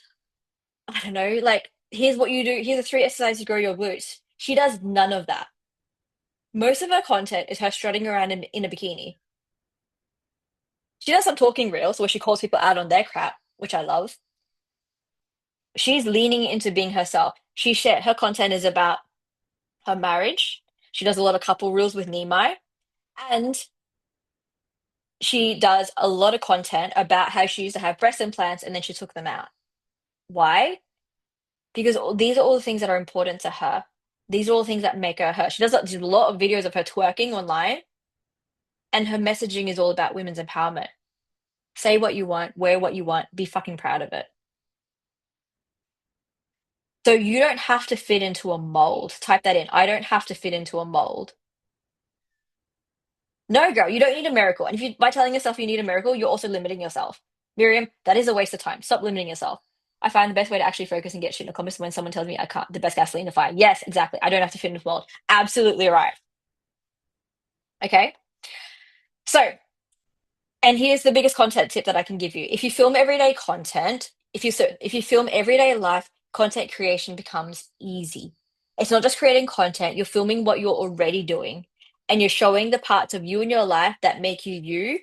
I don't know, like here's what you do, here's the three exercises to grow your glutes. She does none of that. Most of her content is her strutting around in a bikini. She does some talking reels where she calls people out on their crap, which I love. She's leaning into being herself. Her content is about her marriage. She does a lot of couple reels with Nimai, and she does a lot of content about how she used to have breast implants and then she took them out. Why? Because these are all the things that are important to her. These are all the things that make her her. She does a lot of videos of her twerking online, and her messaging is all about women's empowerment. Say what you want, wear what you want, be fucking proud of it. So you don't have to fit into a mold. Type that in. I don't have to fit into a mold. No, girl, you don't need a miracle. And if you by telling yourself you need a miracle, you're also limiting yourself. Miriam, that is a waste of time. Stop limiting yourself. I find the best way to actually focus and get shit in the comments is when someone tells me I can't, the best gasoline to fire. Yes, exactly. I don't have to fit into a mold. Absolutely right. Okay. So, and here's the biggest content tip that I can give you. If you film everyday content, if you film everyday life, content creation becomes easy. It's not just creating content, you're filming what you're already doing and you're showing the parts of you in your life that make you you,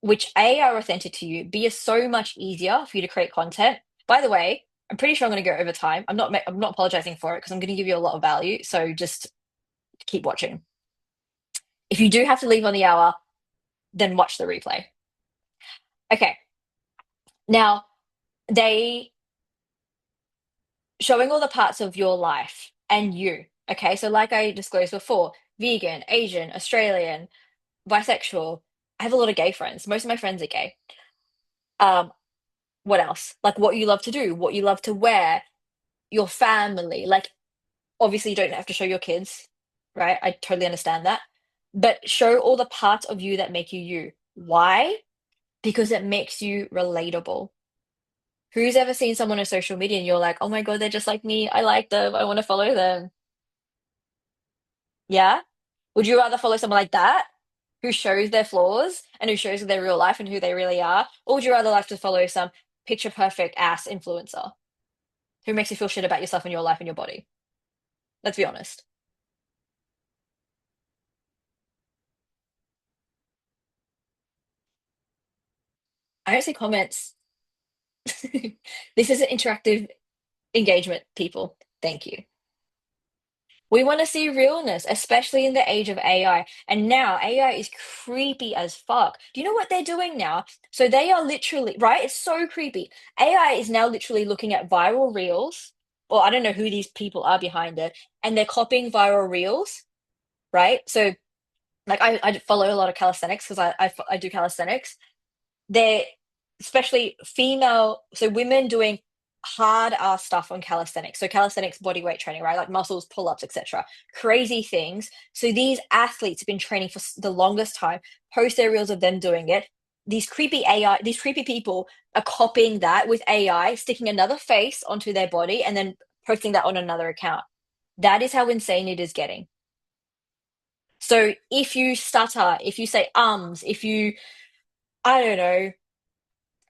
which A are authentic to you, B is so much easier for you to create content. By the way, I'm pretty sure I'm going to go over time. I'm not apologizing for it because I'm going to give you a lot of value, so just keep watching. If you do have to leave on the hour, then watch the replay. Okay. Now, they showing all the parts of your life and you. Okay, so like I disclosed before, vegan, Asian, Australian, bisexual. I have a lot of gay friends. Most of my friends are gay. Um, what else? Like what you love to do, what you love to wear, your family. Like obviously you don't have to show your kids, right? I totally understand that. But show all the parts of you that make you you. Why? Because it makes you relatable. Who's ever seen someone on social media and you're like, oh my God, they're just like me. I like them. I want to follow them. Yeah? Would you rather follow someone like that who shows their flaws and who shows their real life and who they really are? Or would you rather like to follow some picture perfect ass influencer who makes you feel shit about yourself and your life and your body? Let's be honest. I don't see comments. This is an interactive engagement, people. Thank you. We want to see realness, especially in the age of AI. And now AI is creepy as fuck. Do you know what they're doing now? So they are literally, right? It's so creepy. AI is now literally looking at viral reels, or I don't know who these people are behind it, and they're copying viral reels, right? So, like, I follow a lot of calisthenics because I do calisthenics. They're especially female, so women doing hard ass stuff on calisthenics. So calisthenics body weight training, right? Like muscles, pull-ups, etc. Crazy things. So these athletes have been training for the longest time, post their reels of them doing it. These creepy people are copying that with AI, sticking another face onto their body and then posting that on another account. That is how insane it is getting. So if you stutter, if you say if you, I don't know,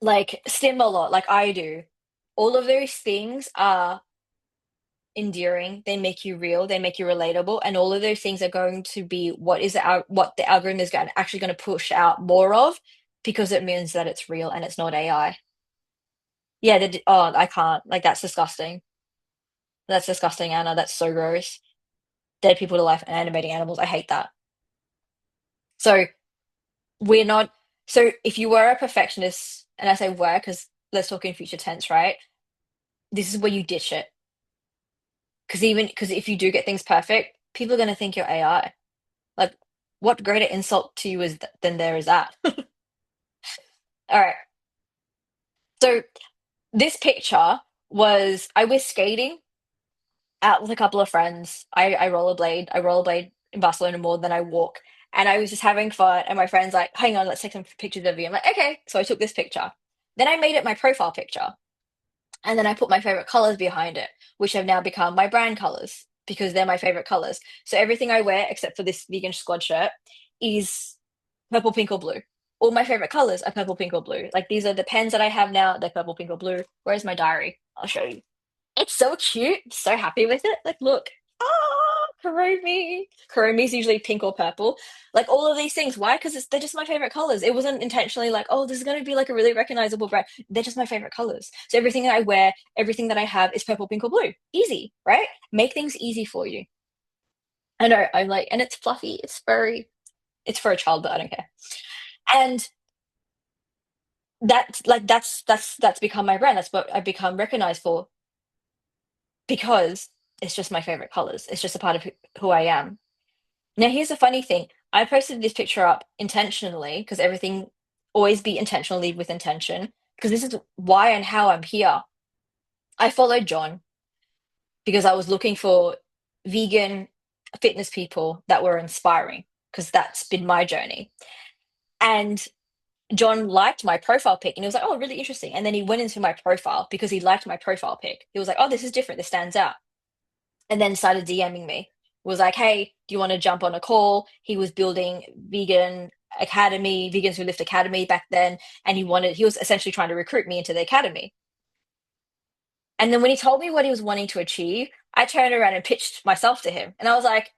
like stim a lot, like I do. All of those things are endearing. They make you real. They make you relatable, and all of those things are going to be what the algorithm is actually going to push out more of, because it means that it's real and it's not AI. Yeah. Oh, I can't. Like that's disgusting. That's disgusting, Anna. That's so gross. Dead people to life and animating animals. I hate that. So we're not. So if you were a perfectionist, and I say were because let's talk in future tense, right? This is where you ditch it. Because if you do get things perfect, people are going to think you're AI. Like, what greater insult to you than there is that? All right. So this picture I was skating out with a couple of friends. I rollerblade. I rollerblade in Barcelona more than I walk. And I was just having fun. And my friend's like, hang on, let's take some pictures of you. I'm like, okay. So I took this picture. Then I made it my profile picture. And then I put my favorite colors behind it, which have now become my brand colors because they're my favorite colors. So everything I wear, except for this vegan squad shirt, is purple, pink, or blue. All my favorite colors are purple, pink, or blue. Like these are the pens that I have now, they're purple, pink, or blue. Where's my diary? I'll show you. It's so cute. So happy with it. Like, look. Ah, Kuromi. Kuromi's usually pink or purple. Like all of these things. Why? Because they're just my favorite colors. It wasn't intentionally like, oh, this is going to be like a really recognizable brand. They're just my favorite colors. So everything that I wear, everything that I have is purple, pink, or blue. Easy, right? Make things easy for you. I know. I'm like, and it's fluffy. It's furry. It's for a child, but I don't care. And that's become my brand. That's what I've become recognized for because it's just my favorite colors. It's just a part of who I am. Now, here's the funny thing. I posted this picture up intentionally because everything always be intentional, lead with intention, because this is why and how I'm here. I followed John because I was looking for vegan fitness people that were inspiring because that's been my journey. And John liked my profile pic and he was like, oh, really interesting. And then he went into my profile because he liked my profile pic. He was like, oh, this is different. This stands out. And then started DMing me. Was like, hey, do you want to jump on a call? He was building vegan academy, Vegans Who Lift Academy back then. And he was essentially trying to recruit me into the academy. And then when he told me what he was wanting to achieve, I turned around and pitched myself to him. And I was like,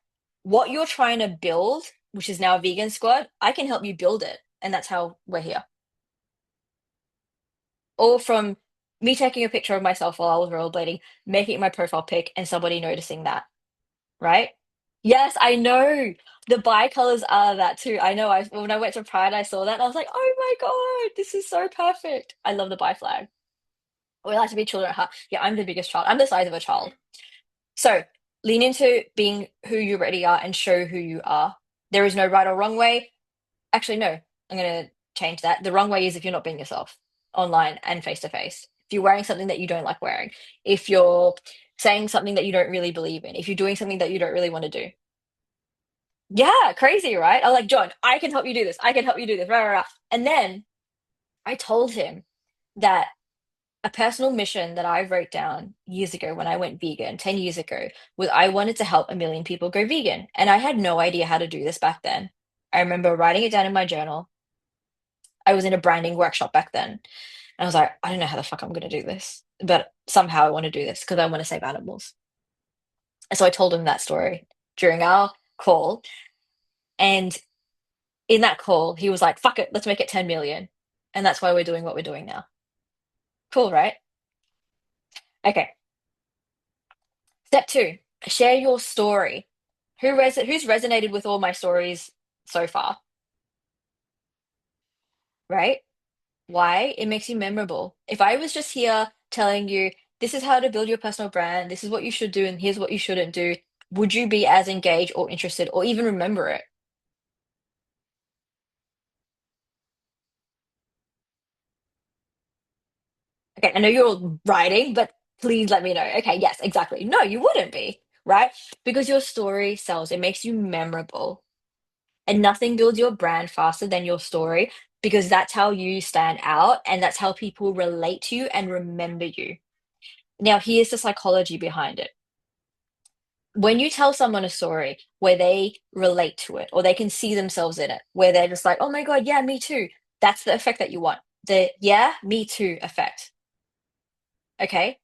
what you're trying to build, which is now a vegan squad, I can help you build it. And that's how we're here. All from me taking a picture of myself while I was rollerblading, making it my profile pic, and somebody noticing that, right? Yes, I know. The bi-colors are that too. I know. When I went to Pride, I saw that and I was like, oh my God, this is so perfect. I love the bi flag. We like to be children at heart. Yeah, I'm the biggest child. I'm the size of a child. So lean into being who you already are and show who you are. There is no right or wrong way. Actually, no, I'm going to change that. The wrong way is if you're not being yourself online and face to face. If you're wearing something that you don't like wearing, if you're saying something that you don't really believe in, if you're doing something that you don't really want to do. Yeah, crazy, right? I was like, John, I can help you do this. I can help you do this. Rah, rah, rah. And then I told him that a personal mission that I wrote down years ago when I went vegan, 10 years ago, was I wanted to help 1 million people go vegan. And I had no idea how to do this back then. I remember writing it down in my journal. I was in a branding workshop back then. And I was like, I don't know how the fuck I'm going to do this, but somehow I want to do this because I want to save animals. And so I told him that story during our call. And in that call, he was like, fuck it, let's make it 10 million. And that's why we're doing what we're doing now. Cool, right? Okay. Step two, share your story. Who's resonated with all my stories so far, right? Why? It makes you memorable. If I was just here telling you, this is how to build your personal brand, this is what you should do, and here's what you shouldn't do, would you be as engaged or interested or even remember it? Okay, I know you're writing, but please let me know. Okay, yes, exactly. No, you wouldn't be, right? Because your story sells, it makes you memorable. And nothing builds your brand faster than your story because that's how you stand out and that's how people relate to you and remember you. Now, here's the psychology behind it. When you tell someone a story where they relate to it or they can see themselves in it, where they're just like, oh my God, yeah, me too. That's the effect that you want. The yeah, me too effect. Okay.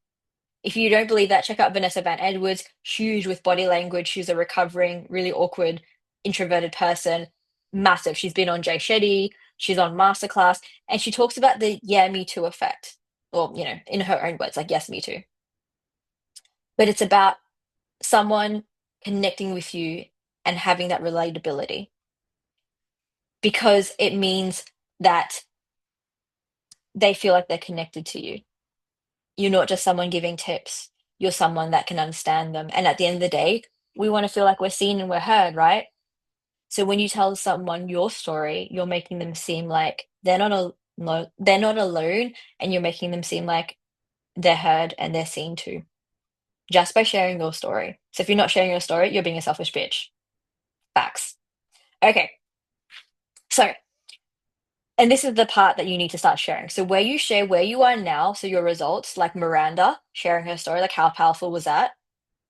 If you don't believe that, check out Vanessa Van Edwards, huge with body language. She's a recovering, really awkward, introverted person, massive. She's been on Jay Shetty, she's on Masterclass, and she talks about the yeah, me too effect. Or, in her own words, like, yes, me too. But it's about someone connecting with you and having that relatability because it means that they feel like they're connected to you. You're not just someone giving tips. You're someone that can understand them. And at the end of the day, we want to feel like we're seen and we're heard, right? So when you tell someone your story, you're making them seem like they're not no, they're not alone, and you're making them seem like they're heard and they're seen too, just by sharing your story. So if you're not sharing your story, you're being a selfish bitch. Okay. So, and this is the part that you need to start sharing. So, where you share where you are now, so your results, like Miranda sharing her story, like how powerful was that?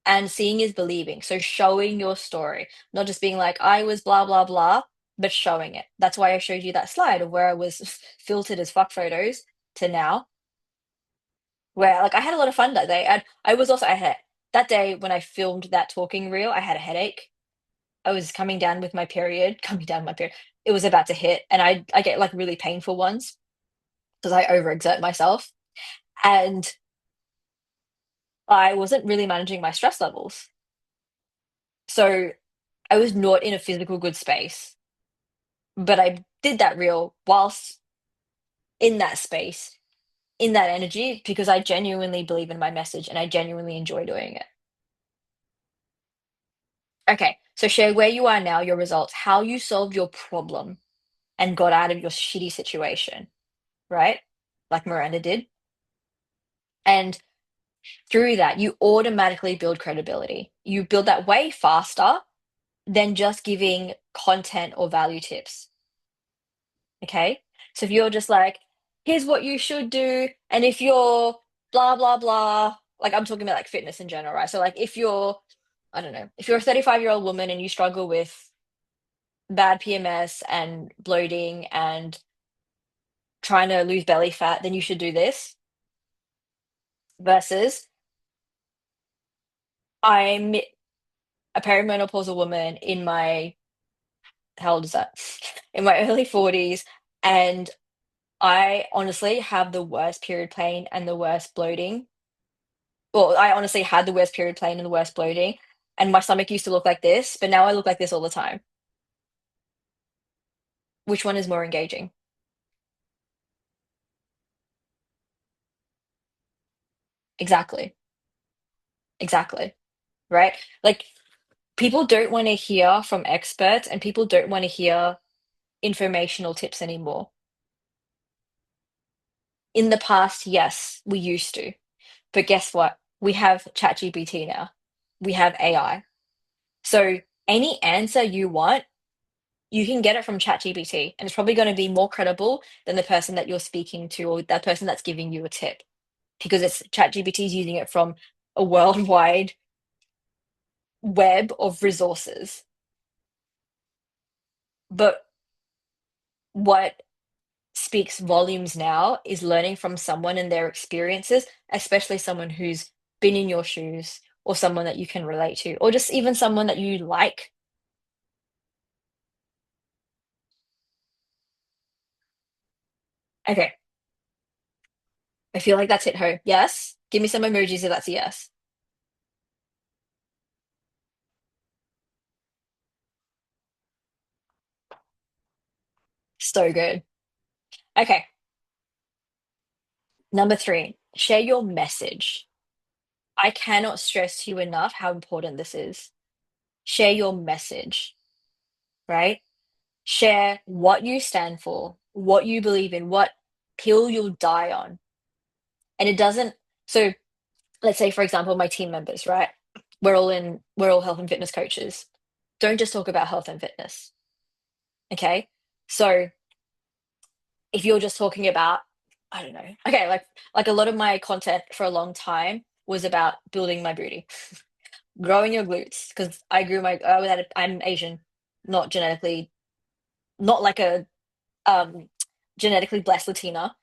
And seeing is believing. So, showing your story, not just being like, I was blah, blah, blah, but showing it. That's why I showed you that slide of where I was filtered as fuck photos to now, where like I had a lot of fun that day. And I was also, I had that day when I filmed that talking reel, I had a headache. I was coming down with my period, coming down my period. It was about to hit, and I get like really painful ones because I overexert myself, and I wasn't really managing my stress levels. So I was not in a physical good space, but I did that reel whilst in that space, in that energy, because I genuinely believe in my message and I genuinely enjoy doing it. Okay, so share where you are now, your results, how you solved your problem and got out of your shitty situation, right? Like Miranda did. And through that, you automatically build credibility. You build that way faster than just giving content or value tips. Okay. So if you're just like, here's what you should do, and if you're blah, blah, blah, like I'm talking about like fitness in general, right? So, like, if you're, I don't know, if you're a 35-year-old woman and you struggle with bad PMS and bloating and trying to lose belly fat, then you should do this versus I'm a perimenopausal woman in my, how old is that? In my early 40s, and I honestly have the worst period pain and the worst bloating. Well, I honestly had the worst period pain and the worst bloating, and my stomach used to look like this, but now I look like this all the time. Which one is more engaging? Exactly. Exactly. Right? Like, people don't want to hear from experts and people don't want to hear informational tips anymore. In the past, yes, we used to. But guess what? We have ChatGPT now. We have AI. So any answer you want, you can get it from ChatGPT, and it's probably going to be more credible than the person that you're speaking to or that person that's giving you a tip because it's ChatGPT is using it from a worldwide web of resources. But what speaks volumes now is learning from someone and their experiences, especially someone who's been in your shoes or someone that you can relate to, or just even someone that you like. Okay, I feel like that's hit home. Yes? Give me some emojis if that's a yes. So good. Okay, number three, share your message. I cannot stress to you enough how important this is. Share your message, right? Share what you stand for, what you believe in, what hill you'll die on. And it doesn't, so let's say, for example, my team members, right? We're all health and fitness coaches. Don't just talk about health and fitness. Okay. So if you're just talking about, I don't know, okay, like a lot of my content for a long time was about building my booty, growing your glutes, because I grew my, I'm Asian, not genetically, not like a um genetically blessed Latina.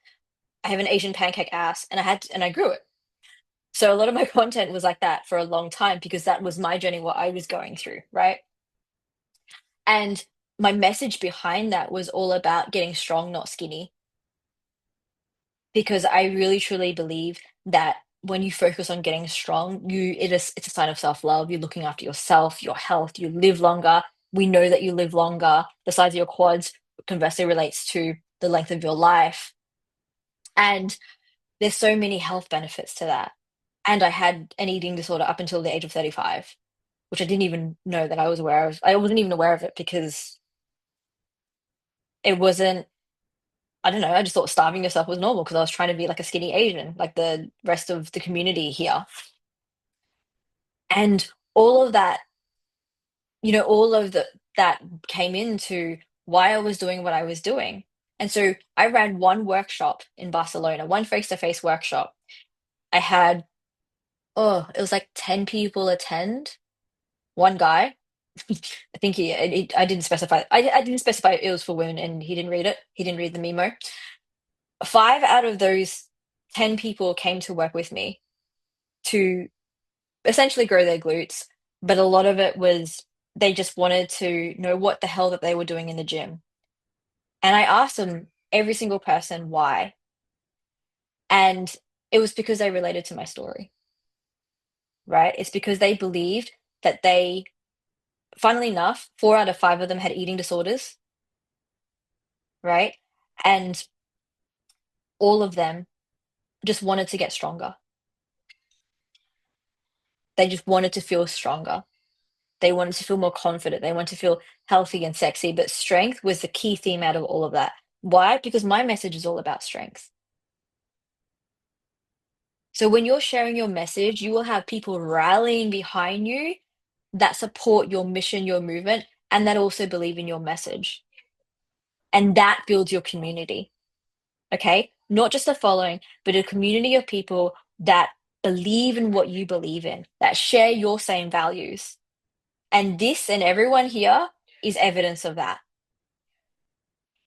I have an Asian pancake ass, and I grew it. So a lot of my content was like that for a long time because that was my journey, what I was going through, right? And my message behind that was all about getting strong, not skinny, because I really truly believe that when you focus on getting strong, it's a sign of self-love. You're looking after yourself, your health, you live longer. We know that you live longer. The size of your quads conversely relates to the length of your life. And there's so many health benefits to that. And I had an eating disorder up until the age of 35, which I didn't even know that I was aware of. I wasn't even aware of it because it wasn't, I don't know, I just thought starving yourself was normal because I was trying to be like a skinny Asian, like the rest of the community here. And all of that, all of the that came into why I was doing what I was doing. And so I ran one workshop in Barcelona, one face-to-face workshop. I had, oh, it was like 10 people attend, one guy. I think I didn't specify. I didn't specify it was for women, and he didn't read it. He didn't read the memo. Five out of those 10 people came to work with me to essentially grow their glutes, but a lot of it was they just wanted to know what the hell that they were doing in the gym. And I asked them, every single person, why. And it was because they related to my story, right? It's because they believed that they, funnily enough, 4 out of 5 of them had eating disorders, right? And all of them just wanted to get stronger. They just wanted to feel stronger. They wanted to feel more confident. They wanted to feel healthy and sexy, but strength was the key theme out of all of that. Why? Because my message is all about strength. So when you're sharing your message, you will have people rallying behind you that support your mission, your movement, and that also believe in your message. And that builds your community. Okay? Not just a following, but a community of people that believe in what you believe in, that share your same values. And this and everyone here is evidence of that,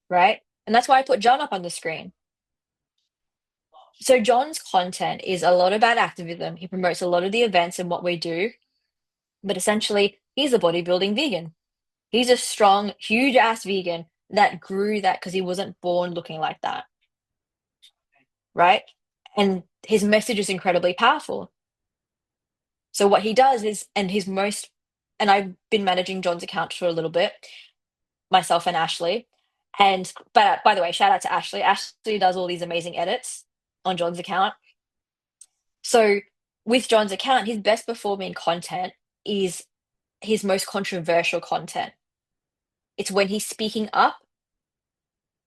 right? And that's why I put John up on the screen. So John's content is a lot about activism. He promotes a lot of the events and what we do, but essentially, he's a bodybuilding vegan. He's a strong, huge ass vegan that grew that because he wasn't born looking like that, right? And his message is incredibly powerful. So what he does is, and I've been managing John's account for a little bit, myself and Ashley. And but by the way, shout out to Ashley. Ashley does all these amazing edits on John's account. So with John's account, his best performing content is his most controversial content. It's when he's speaking up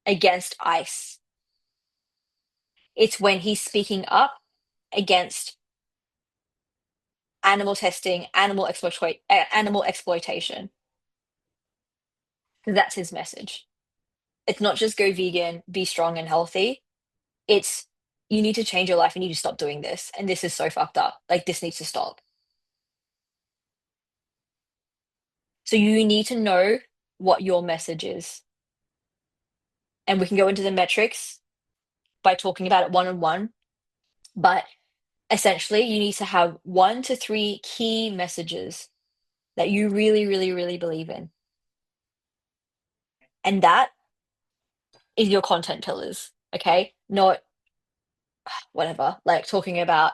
against ICE. It's when he's speaking up against animal testing, animal exploitation, because that's his message. It's not just go vegan, be strong and healthy. It's you need to change your life. You need to stop doing this, and this is so fucked up. Like this needs to stop. So you need to know what your message is, and we can go into the metrics by talking about it one on one. But essentially, you need to have 1 to 3 key messages that you really, really, really believe in. And that is your content pillars, okay? Not whatever, like talking about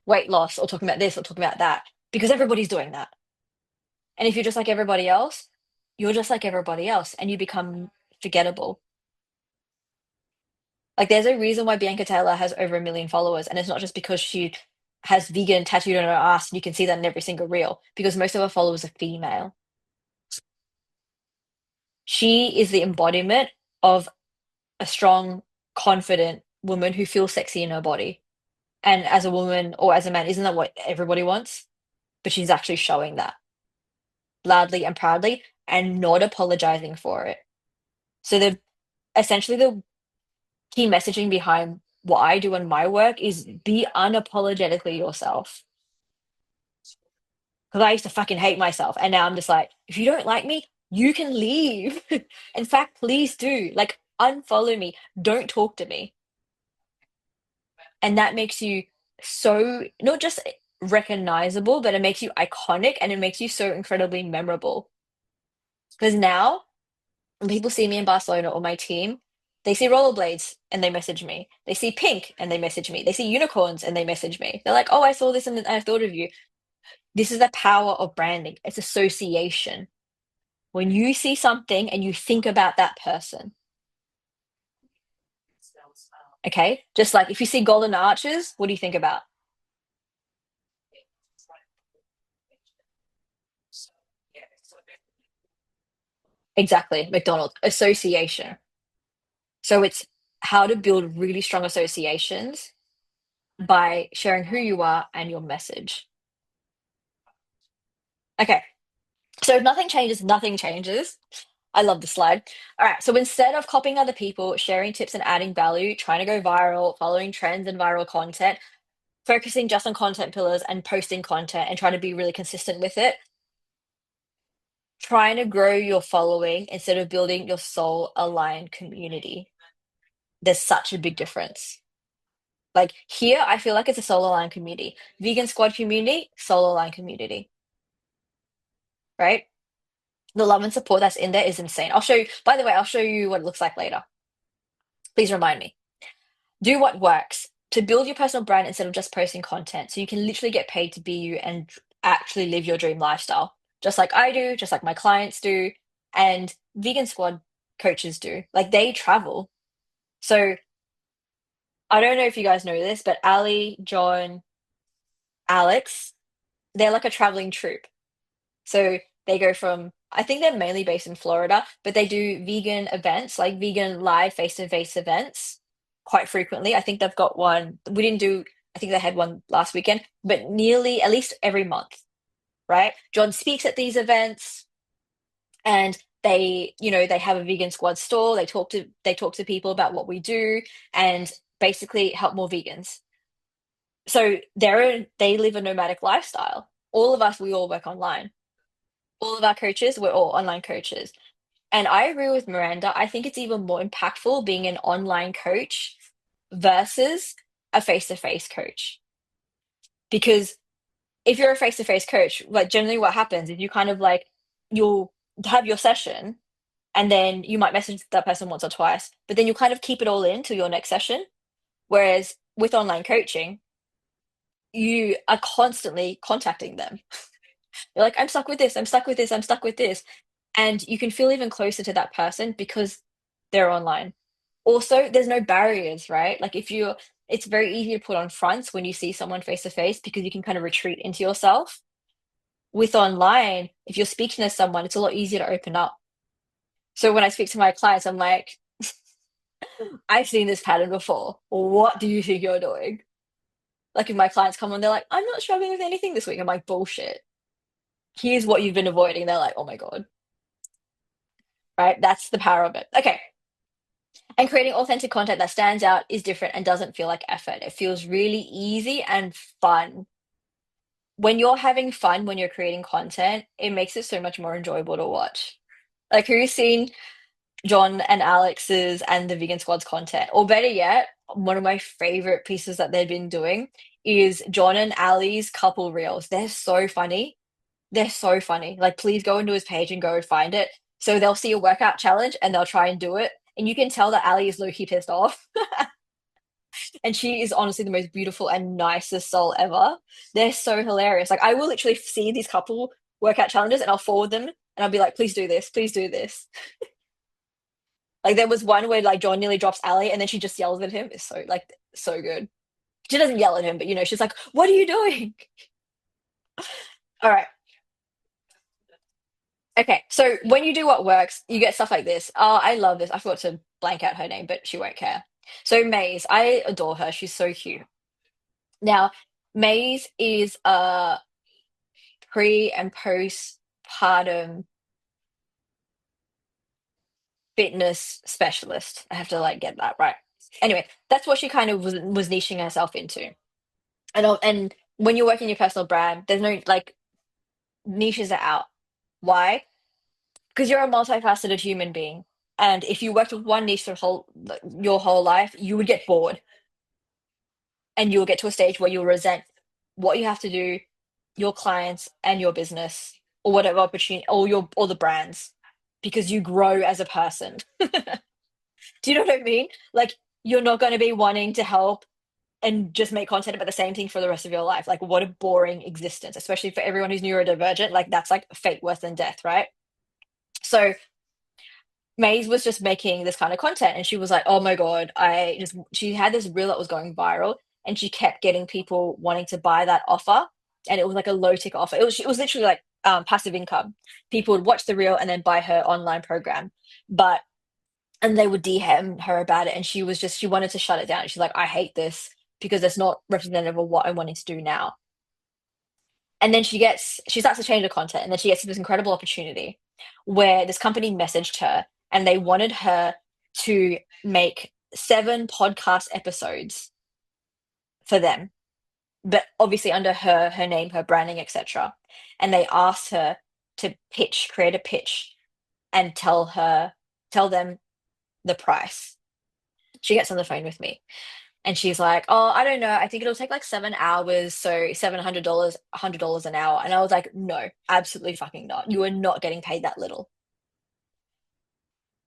weight loss or talking about this or talking about that, because everybody's doing that. And if you're just like everybody else, you're just like everybody else and you become forgettable. Like there's a reason why Bianca Taylor has over 1 million followers, and it's not just because she has vegan tattooed on her ass and you can see that in every single reel, because most of her followers are female. She is the embodiment of a strong, confident woman who feels sexy in her body. And as a woman or as a man, isn't that what everybody wants? But she's actually showing that loudly and proudly and not apologizing for it. So the essentially the key messaging behind what I do in my work is be unapologetically yourself. Because I used to fucking hate myself. And now I'm just like, if you don't like me, you can leave. In fact, please do. Like, unfollow me. Don't talk to me. And that makes you so not just recognizable, but it makes you iconic and it makes you so incredibly memorable. Because now, when people see me in Barcelona or my team, they see rollerblades and they message me. They see pink and they message me. They see unicorns and they message me. They're like, oh, I saw this and I thought of you. This is the power of branding. It's association. When you see something and you think about that person, okay? Just like if you see golden arches, what do you think about? Exactly, McDonald's, association. So it's how to build really strong associations by sharing who you are and your message. Okay, So if nothing changes, nothing changes. I love the slide. All right. So instead of copying other people, sharing tips and adding value, trying to go viral, following trends and viral content, focusing just on content pillars and posting content and trying to be really consistent with it, trying to grow your following instead of building your soul aligned community. There's such a big difference. Like here, I feel like it's a soul aligned community. Vegan squad community, soul aligned community, right? The love and support that's in there is insane. I'll show you, by the way, I'll show you what it looks like later. Please remind me. Do what works to build your personal brand instead of just posting content. So you can literally get paid to be you and actually live your dream lifestyle, just like I do, just like my clients do, and Vegan Squad coaches do. Like they travel. So I don't know if you guys know this, but Ali, John, Alex, they're like a traveling troupe. So they go from, I think they're mainly based in Florida, but they do vegan events, like vegan live face-to-face events quite frequently. I think they've got one. We didn't do, I think they had one last weekend, but nearly at least every month, right? John speaks at these events and they have a vegan squad store. They talk to people about what we do and basically help more vegans. So they live a nomadic lifestyle. All of us, we all work online. All of our coaches, we're all online coaches. And I agree with Miranda. I think it's even more impactful being an online coach versus a face-to-face coach. Because if you're a face-to-face coach, like generally what happens is you kind of like you'll have your session and then you might message that person once or twice, but then you kind of keep it all in till your next session. Whereas with online coaching, you are constantly contacting them. You're like, I'm stuck with this, I'm stuck with this, I'm stuck with this. And you can feel even closer to that person because they're online. Also, there's no barriers, right? Like it's very easy to put on fronts when you see someone face to face because you can kind of retreat into yourself. With online, if you're speaking to someone, it's a lot easier to open up. So when I speak to my clients, I'm like, I've seen this pattern before. What do you think you're doing? Like if my clients come on, they're like, I'm not struggling with anything this week. I'm like, bullshit. Here's what you've been avoiding. They're like, oh my God. Right? That's the power of it. Okay. And creating authentic content that stands out is different and doesn't feel like effort. It feels really easy and fun. When you're having fun when you're creating content, it makes it so much more enjoyable to watch. Like, who's seen John and Alex's and the Vegan Squad's content? Or better yet, one of my favorite pieces that they've been doing is John and Ali's couple reels. They're so funny. They're so funny. Like, please go into his page and go and find it. So they'll see a workout challenge and they'll try and do it. And you can tell that Ali is low-key pissed off. And she is honestly the most beautiful and nicest soul ever. They're so hilarious. Like, I will literally see these couple workout challenges and I'll forward them and I'll be like, please do this, please do this. Like, there was one where like John nearly drops Ali and then she just yells at him. It's so like so good. She doesn't yell at him, but she's like, what are you doing? All right. Okay, so when you do what works, you get stuff like this. Oh, I love this. I forgot to blank out her name, but she won't care. So Maze, I adore her. She's so cute. Now, Maze is a pre and postpartum fitness specialist. I have to like get that right. Anyway, that's what she kind of was niching herself into. And when you're working your personal brand, there's no like niches are out. Why? Because you're a multifaceted human being. And if you worked with one niche your whole life, you would get bored and you'll get to a stage where you'll resent what you have to do, your clients and your business or whatever opportunity or the brands because you grow as a person. Do you know what I mean? Like you're not going to be wanting to help and just make content about the same thing for the rest of your life. Like what a boring existence, especially for everyone who's neurodivergent. Like that's like fate worse than death, right? So Maze was just making this kind of content and she was like, oh my God, she had this reel that was going viral and she kept getting people wanting to buy that offer. And it was like a low ticket offer. It was literally like passive income. People would watch the reel and then buy her online program. And they would DM her about it. And she wanted to shut it down. She's like, I hate this because it's not representative of what I'm wanting to do now. And then she starts to change the content, and then she gets this incredible opportunity where this company messaged her and they wanted her to make 7 podcast episodes for them, but obviously under her name, her branding, etc. And they asked her to create a pitch, and tell them the price. She gets on the phone with me and she's like, "Oh, I don't know. I think it'll take like 7 hours, so $700, $100 an hour." And I was like, "No, absolutely fucking not. You are not getting paid that little."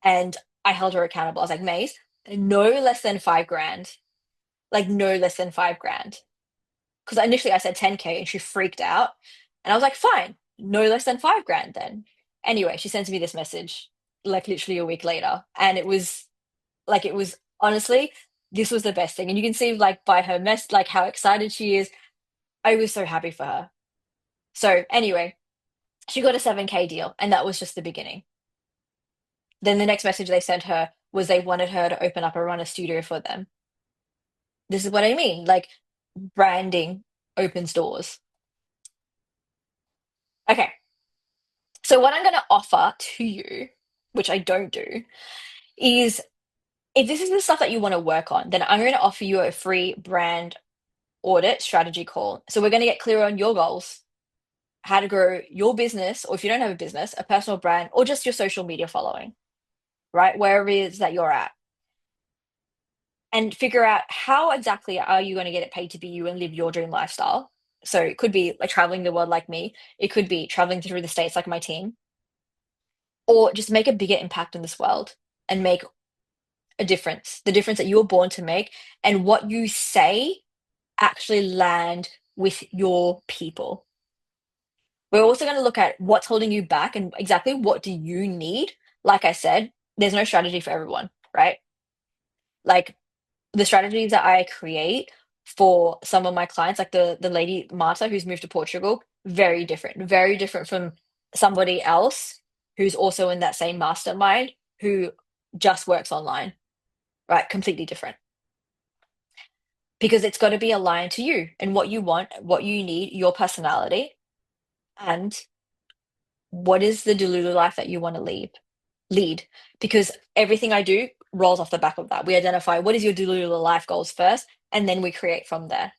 And I held her accountable. I was like, "Maze, no less than 5 grand. Like no less than 5 grand." Because initially I said 10K and she freaked out. And I was like, "Fine, no less than 5 grand then." Anyway, she sends me this message like literally a week later. And it was honestly, this was the best thing. And you can see like by her like how excited she is. I was so happy for her. So anyway, she got a 7K deal, and that was just the beginning. Then the next message they sent her was they wanted her to open up a runner studio for them. This is what I mean. Like branding opens doors. Okay. So what I'm going to offer to you, which I don't do, is if this is the stuff that you want to work on, then I'm going to offer you a free brand audit strategy call. So we're going to get clear on your goals, how to grow your business, or if you don't have a business, a personal brand, or just your social media following, right? Wherever it is that you're at. And figure out how exactly are you going to get it paid to be you and live your dream lifestyle. So it could be like traveling the world like me. It could be traveling through the States like my team, or just make a bigger impact in this world and make a difference, the difference that you were born to make, and what you say actually land with your people. We're also going to look at what's holding you back and exactly what do you need. Like I said, there's no strategy for everyone, right? Like the strategies that I create for some of my clients, like the lady Marta who's moved to Portugal, very different from somebody else who's also in that same mastermind who just works online, right? Completely different. Because it's got to be aligned to you and what you want, what you need, your personality, and what is the Delulu life that you want to lead. Because everything I do rolls off the back of that. We identify what is your Delulu life goals first, and then we create from there.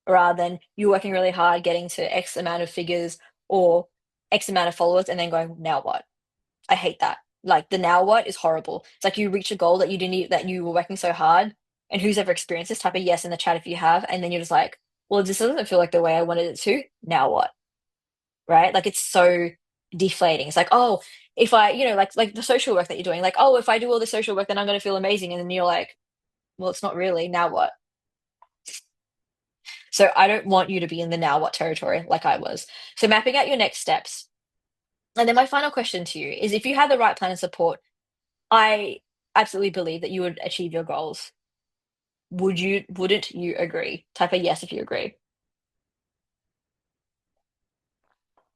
Rather than you working really hard, getting to X amount of figures or X amount of followers, and then going, now what? I hate that. Like the now what is horrible. It's like you reach a goal that you didn't, that you were working so hard. And who's ever experienced this? Type of yes in the chat if you have, and then you're just like, well, this doesn't feel like the way I wanted it to. Now what? Right? Like it's so deflating. It's like, oh, if I, like the social work that you're doing, like, oh, if I do all the social work, then I'm going to feel amazing. And then you're like, well, it's not really. Now what? So I don't want you to be in the now what territory like I was. So mapping out your next steps. And then my final question to you is if you had the right plan and support, I absolutely believe that you would achieve your goals. Wouldn't you agree? Type a yes if you agree.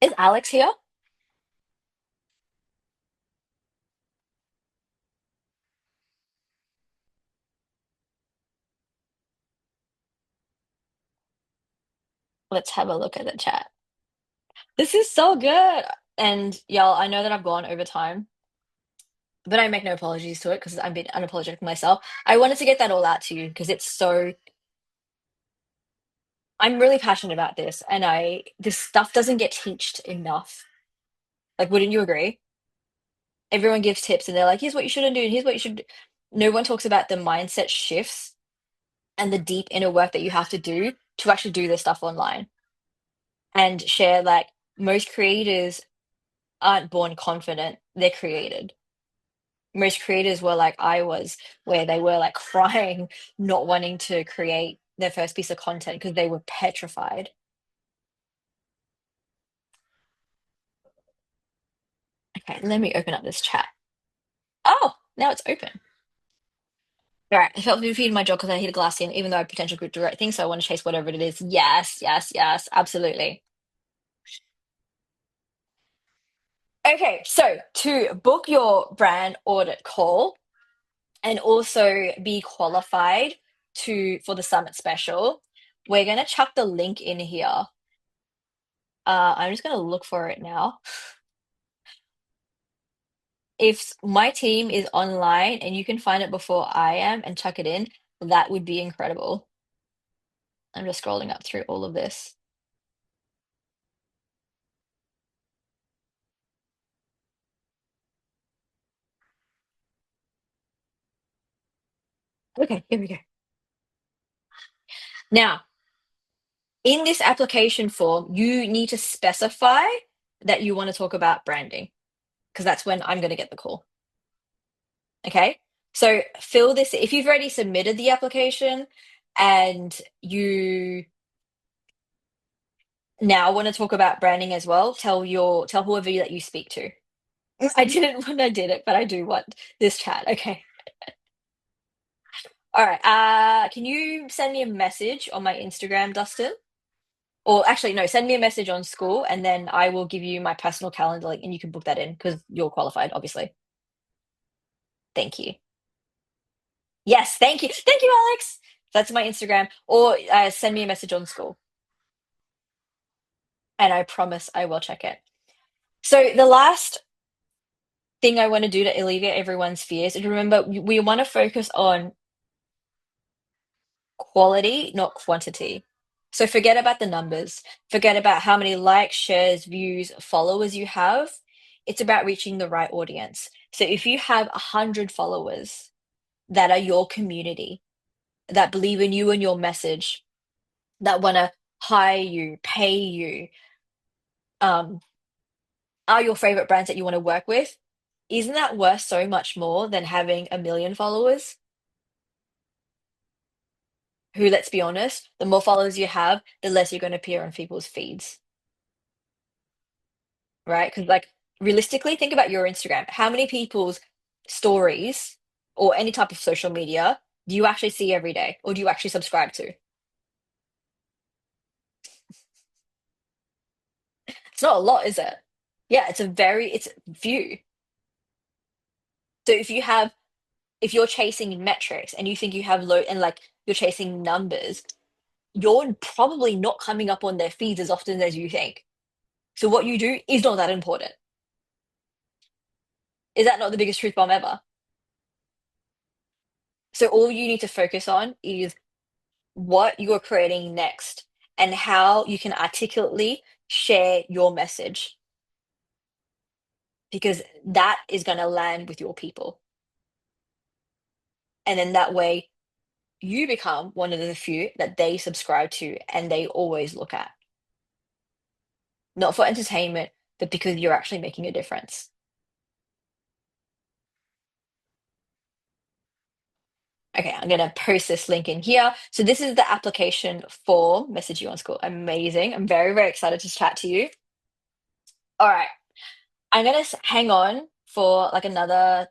Is Alex here? Let's have a look at the chat. This is so good. And y'all, I know that I've gone over time, but I make no apologies to it because I'm being unapologetic myself. I wanted to get that all out to you because I'm really passionate about this, and this stuff doesn't get teached enough. Like, wouldn't you agree? Everyone gives tips and they're like, here's what you shouldn't do, and here's what you should do. No one talks about the mindset shifts and the deep inner work that you have to do to actually do this stuff online and share. Like, most creators aren't born confident, they're created. Most creators were like I was, where they were like crying, not wanting to create their first piece of content because they were petrified. Okay, let me open up this chat. Oh, now it's open. All right, I felt feeding my job because I hit a glass ceiling, even though I potentially could do the right thing. So I want to chase whatever it is. Yes, yes, yes, absolutely. Okay, so to book your brand audit call and also be qualified to for the summit special, we're gonna chuck the link in here. I'm just gonna look for it now. If my team is online and you can find it before I am and chuck it in, that would be incredible. I'm just scrolling up through all of this. Okay, here we go. Now, in this application form, you need to specify that you want to talk about branding because that's when I'm going to get the call. Okay. So fill this if you've already submitted the application and you now want to talk about branding as well, tell whoever that you speak to. I didn't when I did it, but I do want this chat. Okay. All right. Can you send me a message on my Instagram, Dustin? Or actually, no, send me a message on school and then I will give you my personal calendar link and you can book that in because you're qualified, obviously. Thank you. Yes, thank you. Thank you, Alex. That's my Instagram. Or send me a message on school and I promise I will check it. So, the last thing I want to do to alleviate everyone's fears is remember we want to focus on quality, not quantity. So, forget about the numbers, forget about how many likes, shares, views, followers you have. It's about reaching the right audience. So, if you have 100 followers that are your community, that believe in you and your message, that want to hire you, pay you, um, are your favorite brands that you want to work with, isn't that worth so much more than having 1 million followers? Who, let's be honest, the more followers you have, the less you're going to appear on people's feeds, right? Because, like, realistically, think about your Instagram. How many people's stories or any type of social media do you actually see every day or do you actually subscribe to? It's not a lot, is it? Yeah, it's few. So if you're chasing metrics and you think you have low and like you're chasing numbers, you're probably not coming up on their feeds as often as you think. So what you do is not that important. Is that not the biggest truth bomb ever? So all you need to focus on is what you're creating next and how you can articulately share your message because that is going to land with your people. And then that way you become one of the few that they subscribe to and they always look at. Not for entertainment, but because you're actually making a difference. Okay, I'm gonna post this link in here. So this is the application for Message You on School. Amazing. I'm very, very excited to chat to you. All right. I'm gonna hang on for like another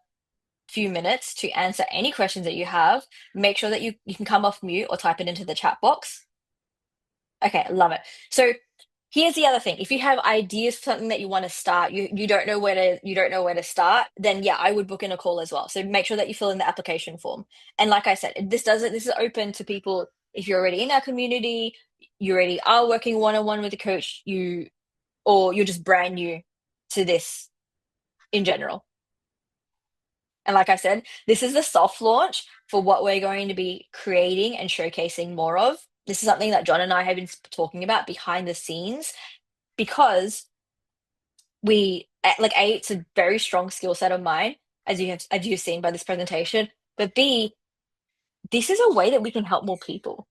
few minutes to answer any questions that you have. Make sure that you can come off mute or type it into the chat box. Okay, love it. So here's the other thing. If you have ideas for something that you want to start, you don't know where to start, then yeah, I would book in a call as well. So make sure that you fill in the application form. And like I said, this is open to people if you're already in our community, you already are working one-on-one with a coach, or you're just brand new to this in general. And like I said, this is the soft launch for what we're going to be creating and showcasing more of. This is something that John and I have been talking about behind the scenes because like A, it's a very strong skill set of mine, as you've seen by this presentation. But B, this is a way that we can help more people,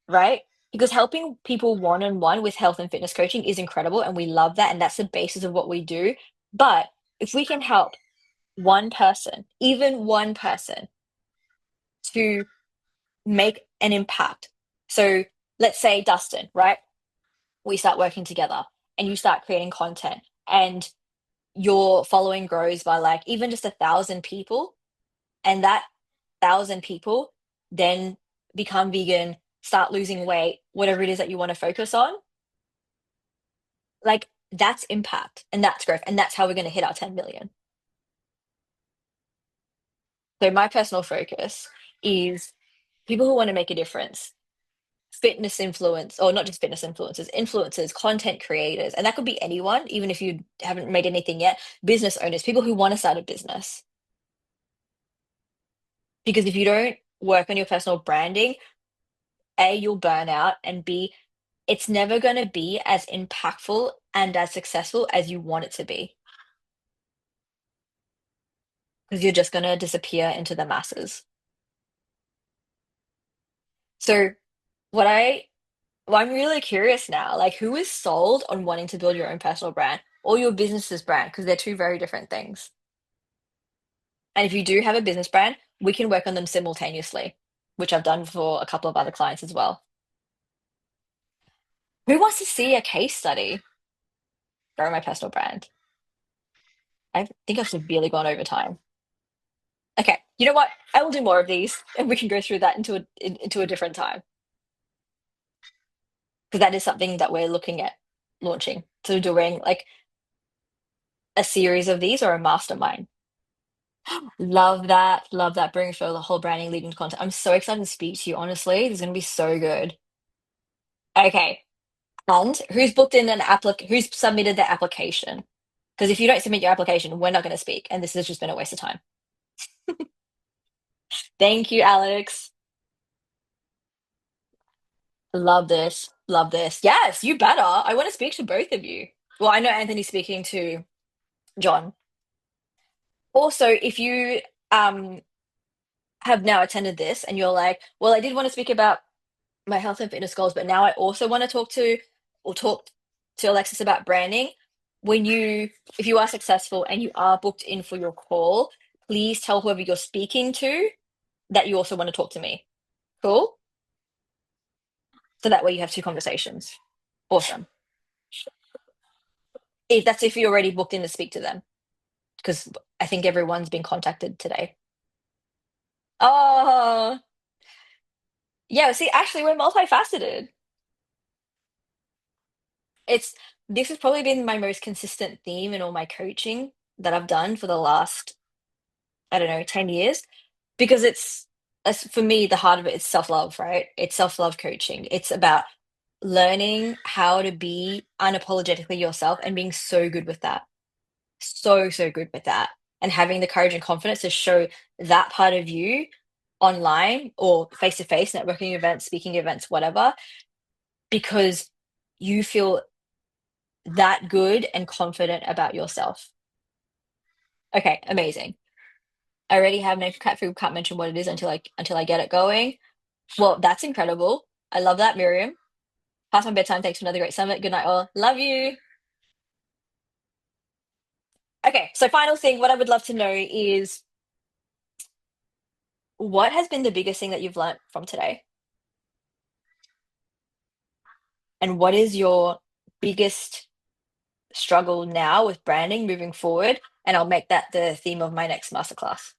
right? Because helping people one on one with health and fitness coaching is incredible, and we love that, and that's the basis of what we do. But if we can help one person, even one person, to make an impact. So let's say Dustin, right? We start working together and you start creating content and your following grows by like even just 1,000 people, and that 1,000 people then become vegan, start losing weight, whatever it is that you want to focus on, like that's impact and that's growth. And that's how we're going to hit our 10 million. So my personal focus is people who want to make a difference. fitness influence, or not just fitness influencers, influencers, content creators, and that could be anyone, even if you haven't made anything yet, business owners, people who want to start a business. Because if you don't work on your personal branding, A, you'll burn out, and B, it's never going to be as impactful and as successful as you want it to be, because you're just going to disappear into the masses. So, what I well, I'm really curious now, like who is sold on wanting to build your own personal brand or your business's brand? Because they're two very different things. And if you do have a business brand, we can work on them simultaneously, which I've done for a couple of other clients as well. Who wants to see a case study grow my personal brand? I think I've severely gone over time. Okay, you know what? I will do more of these, and we can go through that into a different time, because that is something that we're looking at launching. So doing like a series of these or a mastermind. Love that. Love that. Bring show the whole branding leading to content. I'm so excited to speak to you, honestly. This is gonna be so good. Okay. And who's submitted their application? Because if you don't submit your application, we're not gonna speak, and this has just been a waste of time. Thank you, Alex. Love this. Love this. Yes, you better. I want to speak to both of you. Well, I know Anthony's speaking to John. Also, if you um have now attended this and you're like, well, I did want to speak about my health and fitness goals, but now I also want to talk to Alexis about branding. When you, if you are successful and you are booked in for your call, please tell whoever you're speaking to that you also want to talk to me. Cool? So that way you have two conversations. Awesome. If you're already booked in to speak to them, because I think everyone's been contacted today. Oh, yeah. See, actually, we're multifaceted. It's This has probably been my most consistent theme in all my coaching that I've done for the last, I don't know, 10 years, because as for me, the heart of it is self-love, right? It's self-love coaching. It's about learning how to be unapologetically yourself and being so good with that. So, so good with that. And having the courage and confidence to show that part of you online or face to face, networking events, speaking events, whatever, because you feel that good and confident about yourself. Okay, amazing. I already have no cat food, can't mention what it is until I get it going. Well, that's incredible. I love that, Miriam. Past my bedtime. Thanks for another great summit. Good night, all. Love you. Okay, so final thing, what I would love to know is what has been the biggest thing that you've learnt from today? And what is your biggest struggle now with branding moving forward? And I'll make that the theme of my next masterclass.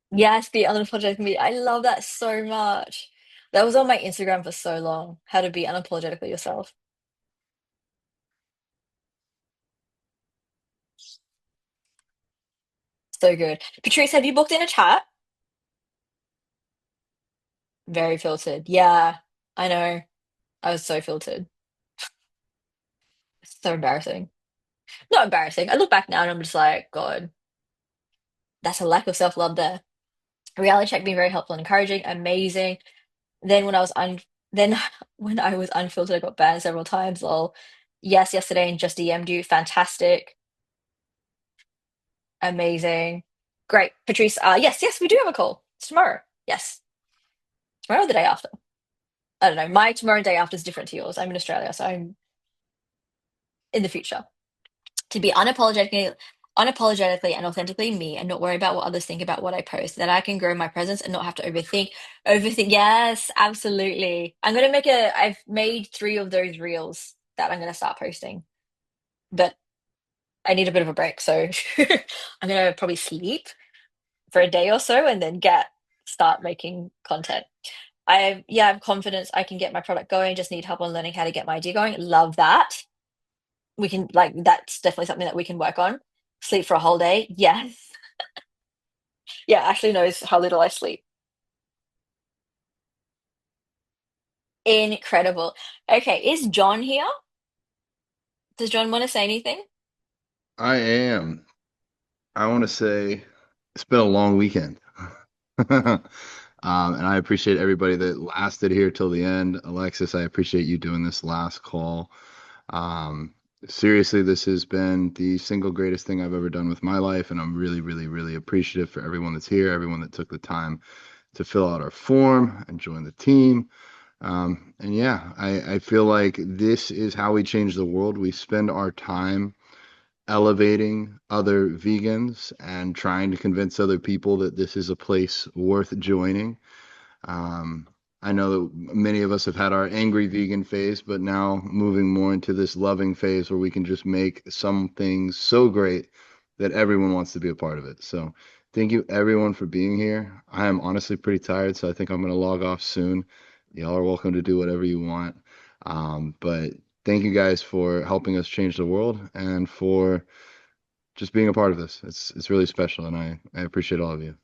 Yes, be unapologetic me. I love that so much. That was on my Instagram for so long. How to be unapologetically yourself. So good. Patrice, have you booked in a chat? Very filtered. Yeah, I know. I was so filtered. So embarrassing. Not embarrassing. I look back now and I'm just like, God, that's a lack of self-love there. Reality check being very helpful and encouraging, amazing. Then then when I was unfiltered, I got banned several times. Lol. Yes, yesterday and just DM'd you. Fantastic. Amazing. Great. Patrice, yes, yes, we do have a call. It's tomorrow. Yes. Tomorrow or the day after. I don't know. My tomorrow and day after is different to yours. I'm in Australia, so I'm in the future. To be unapologetically and authentically me and not worry about what others think about what I post, that I can grow my presence and not have to overthink. Yes, absolutely. I've made 3 of those reels that I'm gonna start posting, but I need a bit of a break. So I'm gonna probably sleep for a day or so and then start making content. I have confidence I can get my product going, just need help on learning how to get my idea going. Love that. we can like that's definitely something that we can work on. Sleep for a whole day. Yes. Yeah, Ashley knows how little I sleep. Incredible. Okay, is John here? Does John want to say anything? I am. I want to say it's been a long weekend. And I appreciate everybody that lasted here till the end. Alexis, I appreciate you doing this last call. Um, Seriously, this has been the single greatest thing I've ever done with my life, and I'm really, really, really appreciative for everyone that's here, everyone that took the time to fill out our form and join the team. And yeah, I feel like this is how we change the world. We spend our time elevating other vegans and trying to convince other people that this is a place worth joining. Um, I know that many of us have had our angry vegan phase, but now moving more into this loving phase where we can just make some things so great that everyone wants to be a part of it. So thank you everyone for being here. I am honestly pretty tired, so I think I'm going to log off soon. Y'all are welcome to do whatever you want. But thank you guys for helping us change the world and for just being a part of this. It's really special, and I appreciate all of you.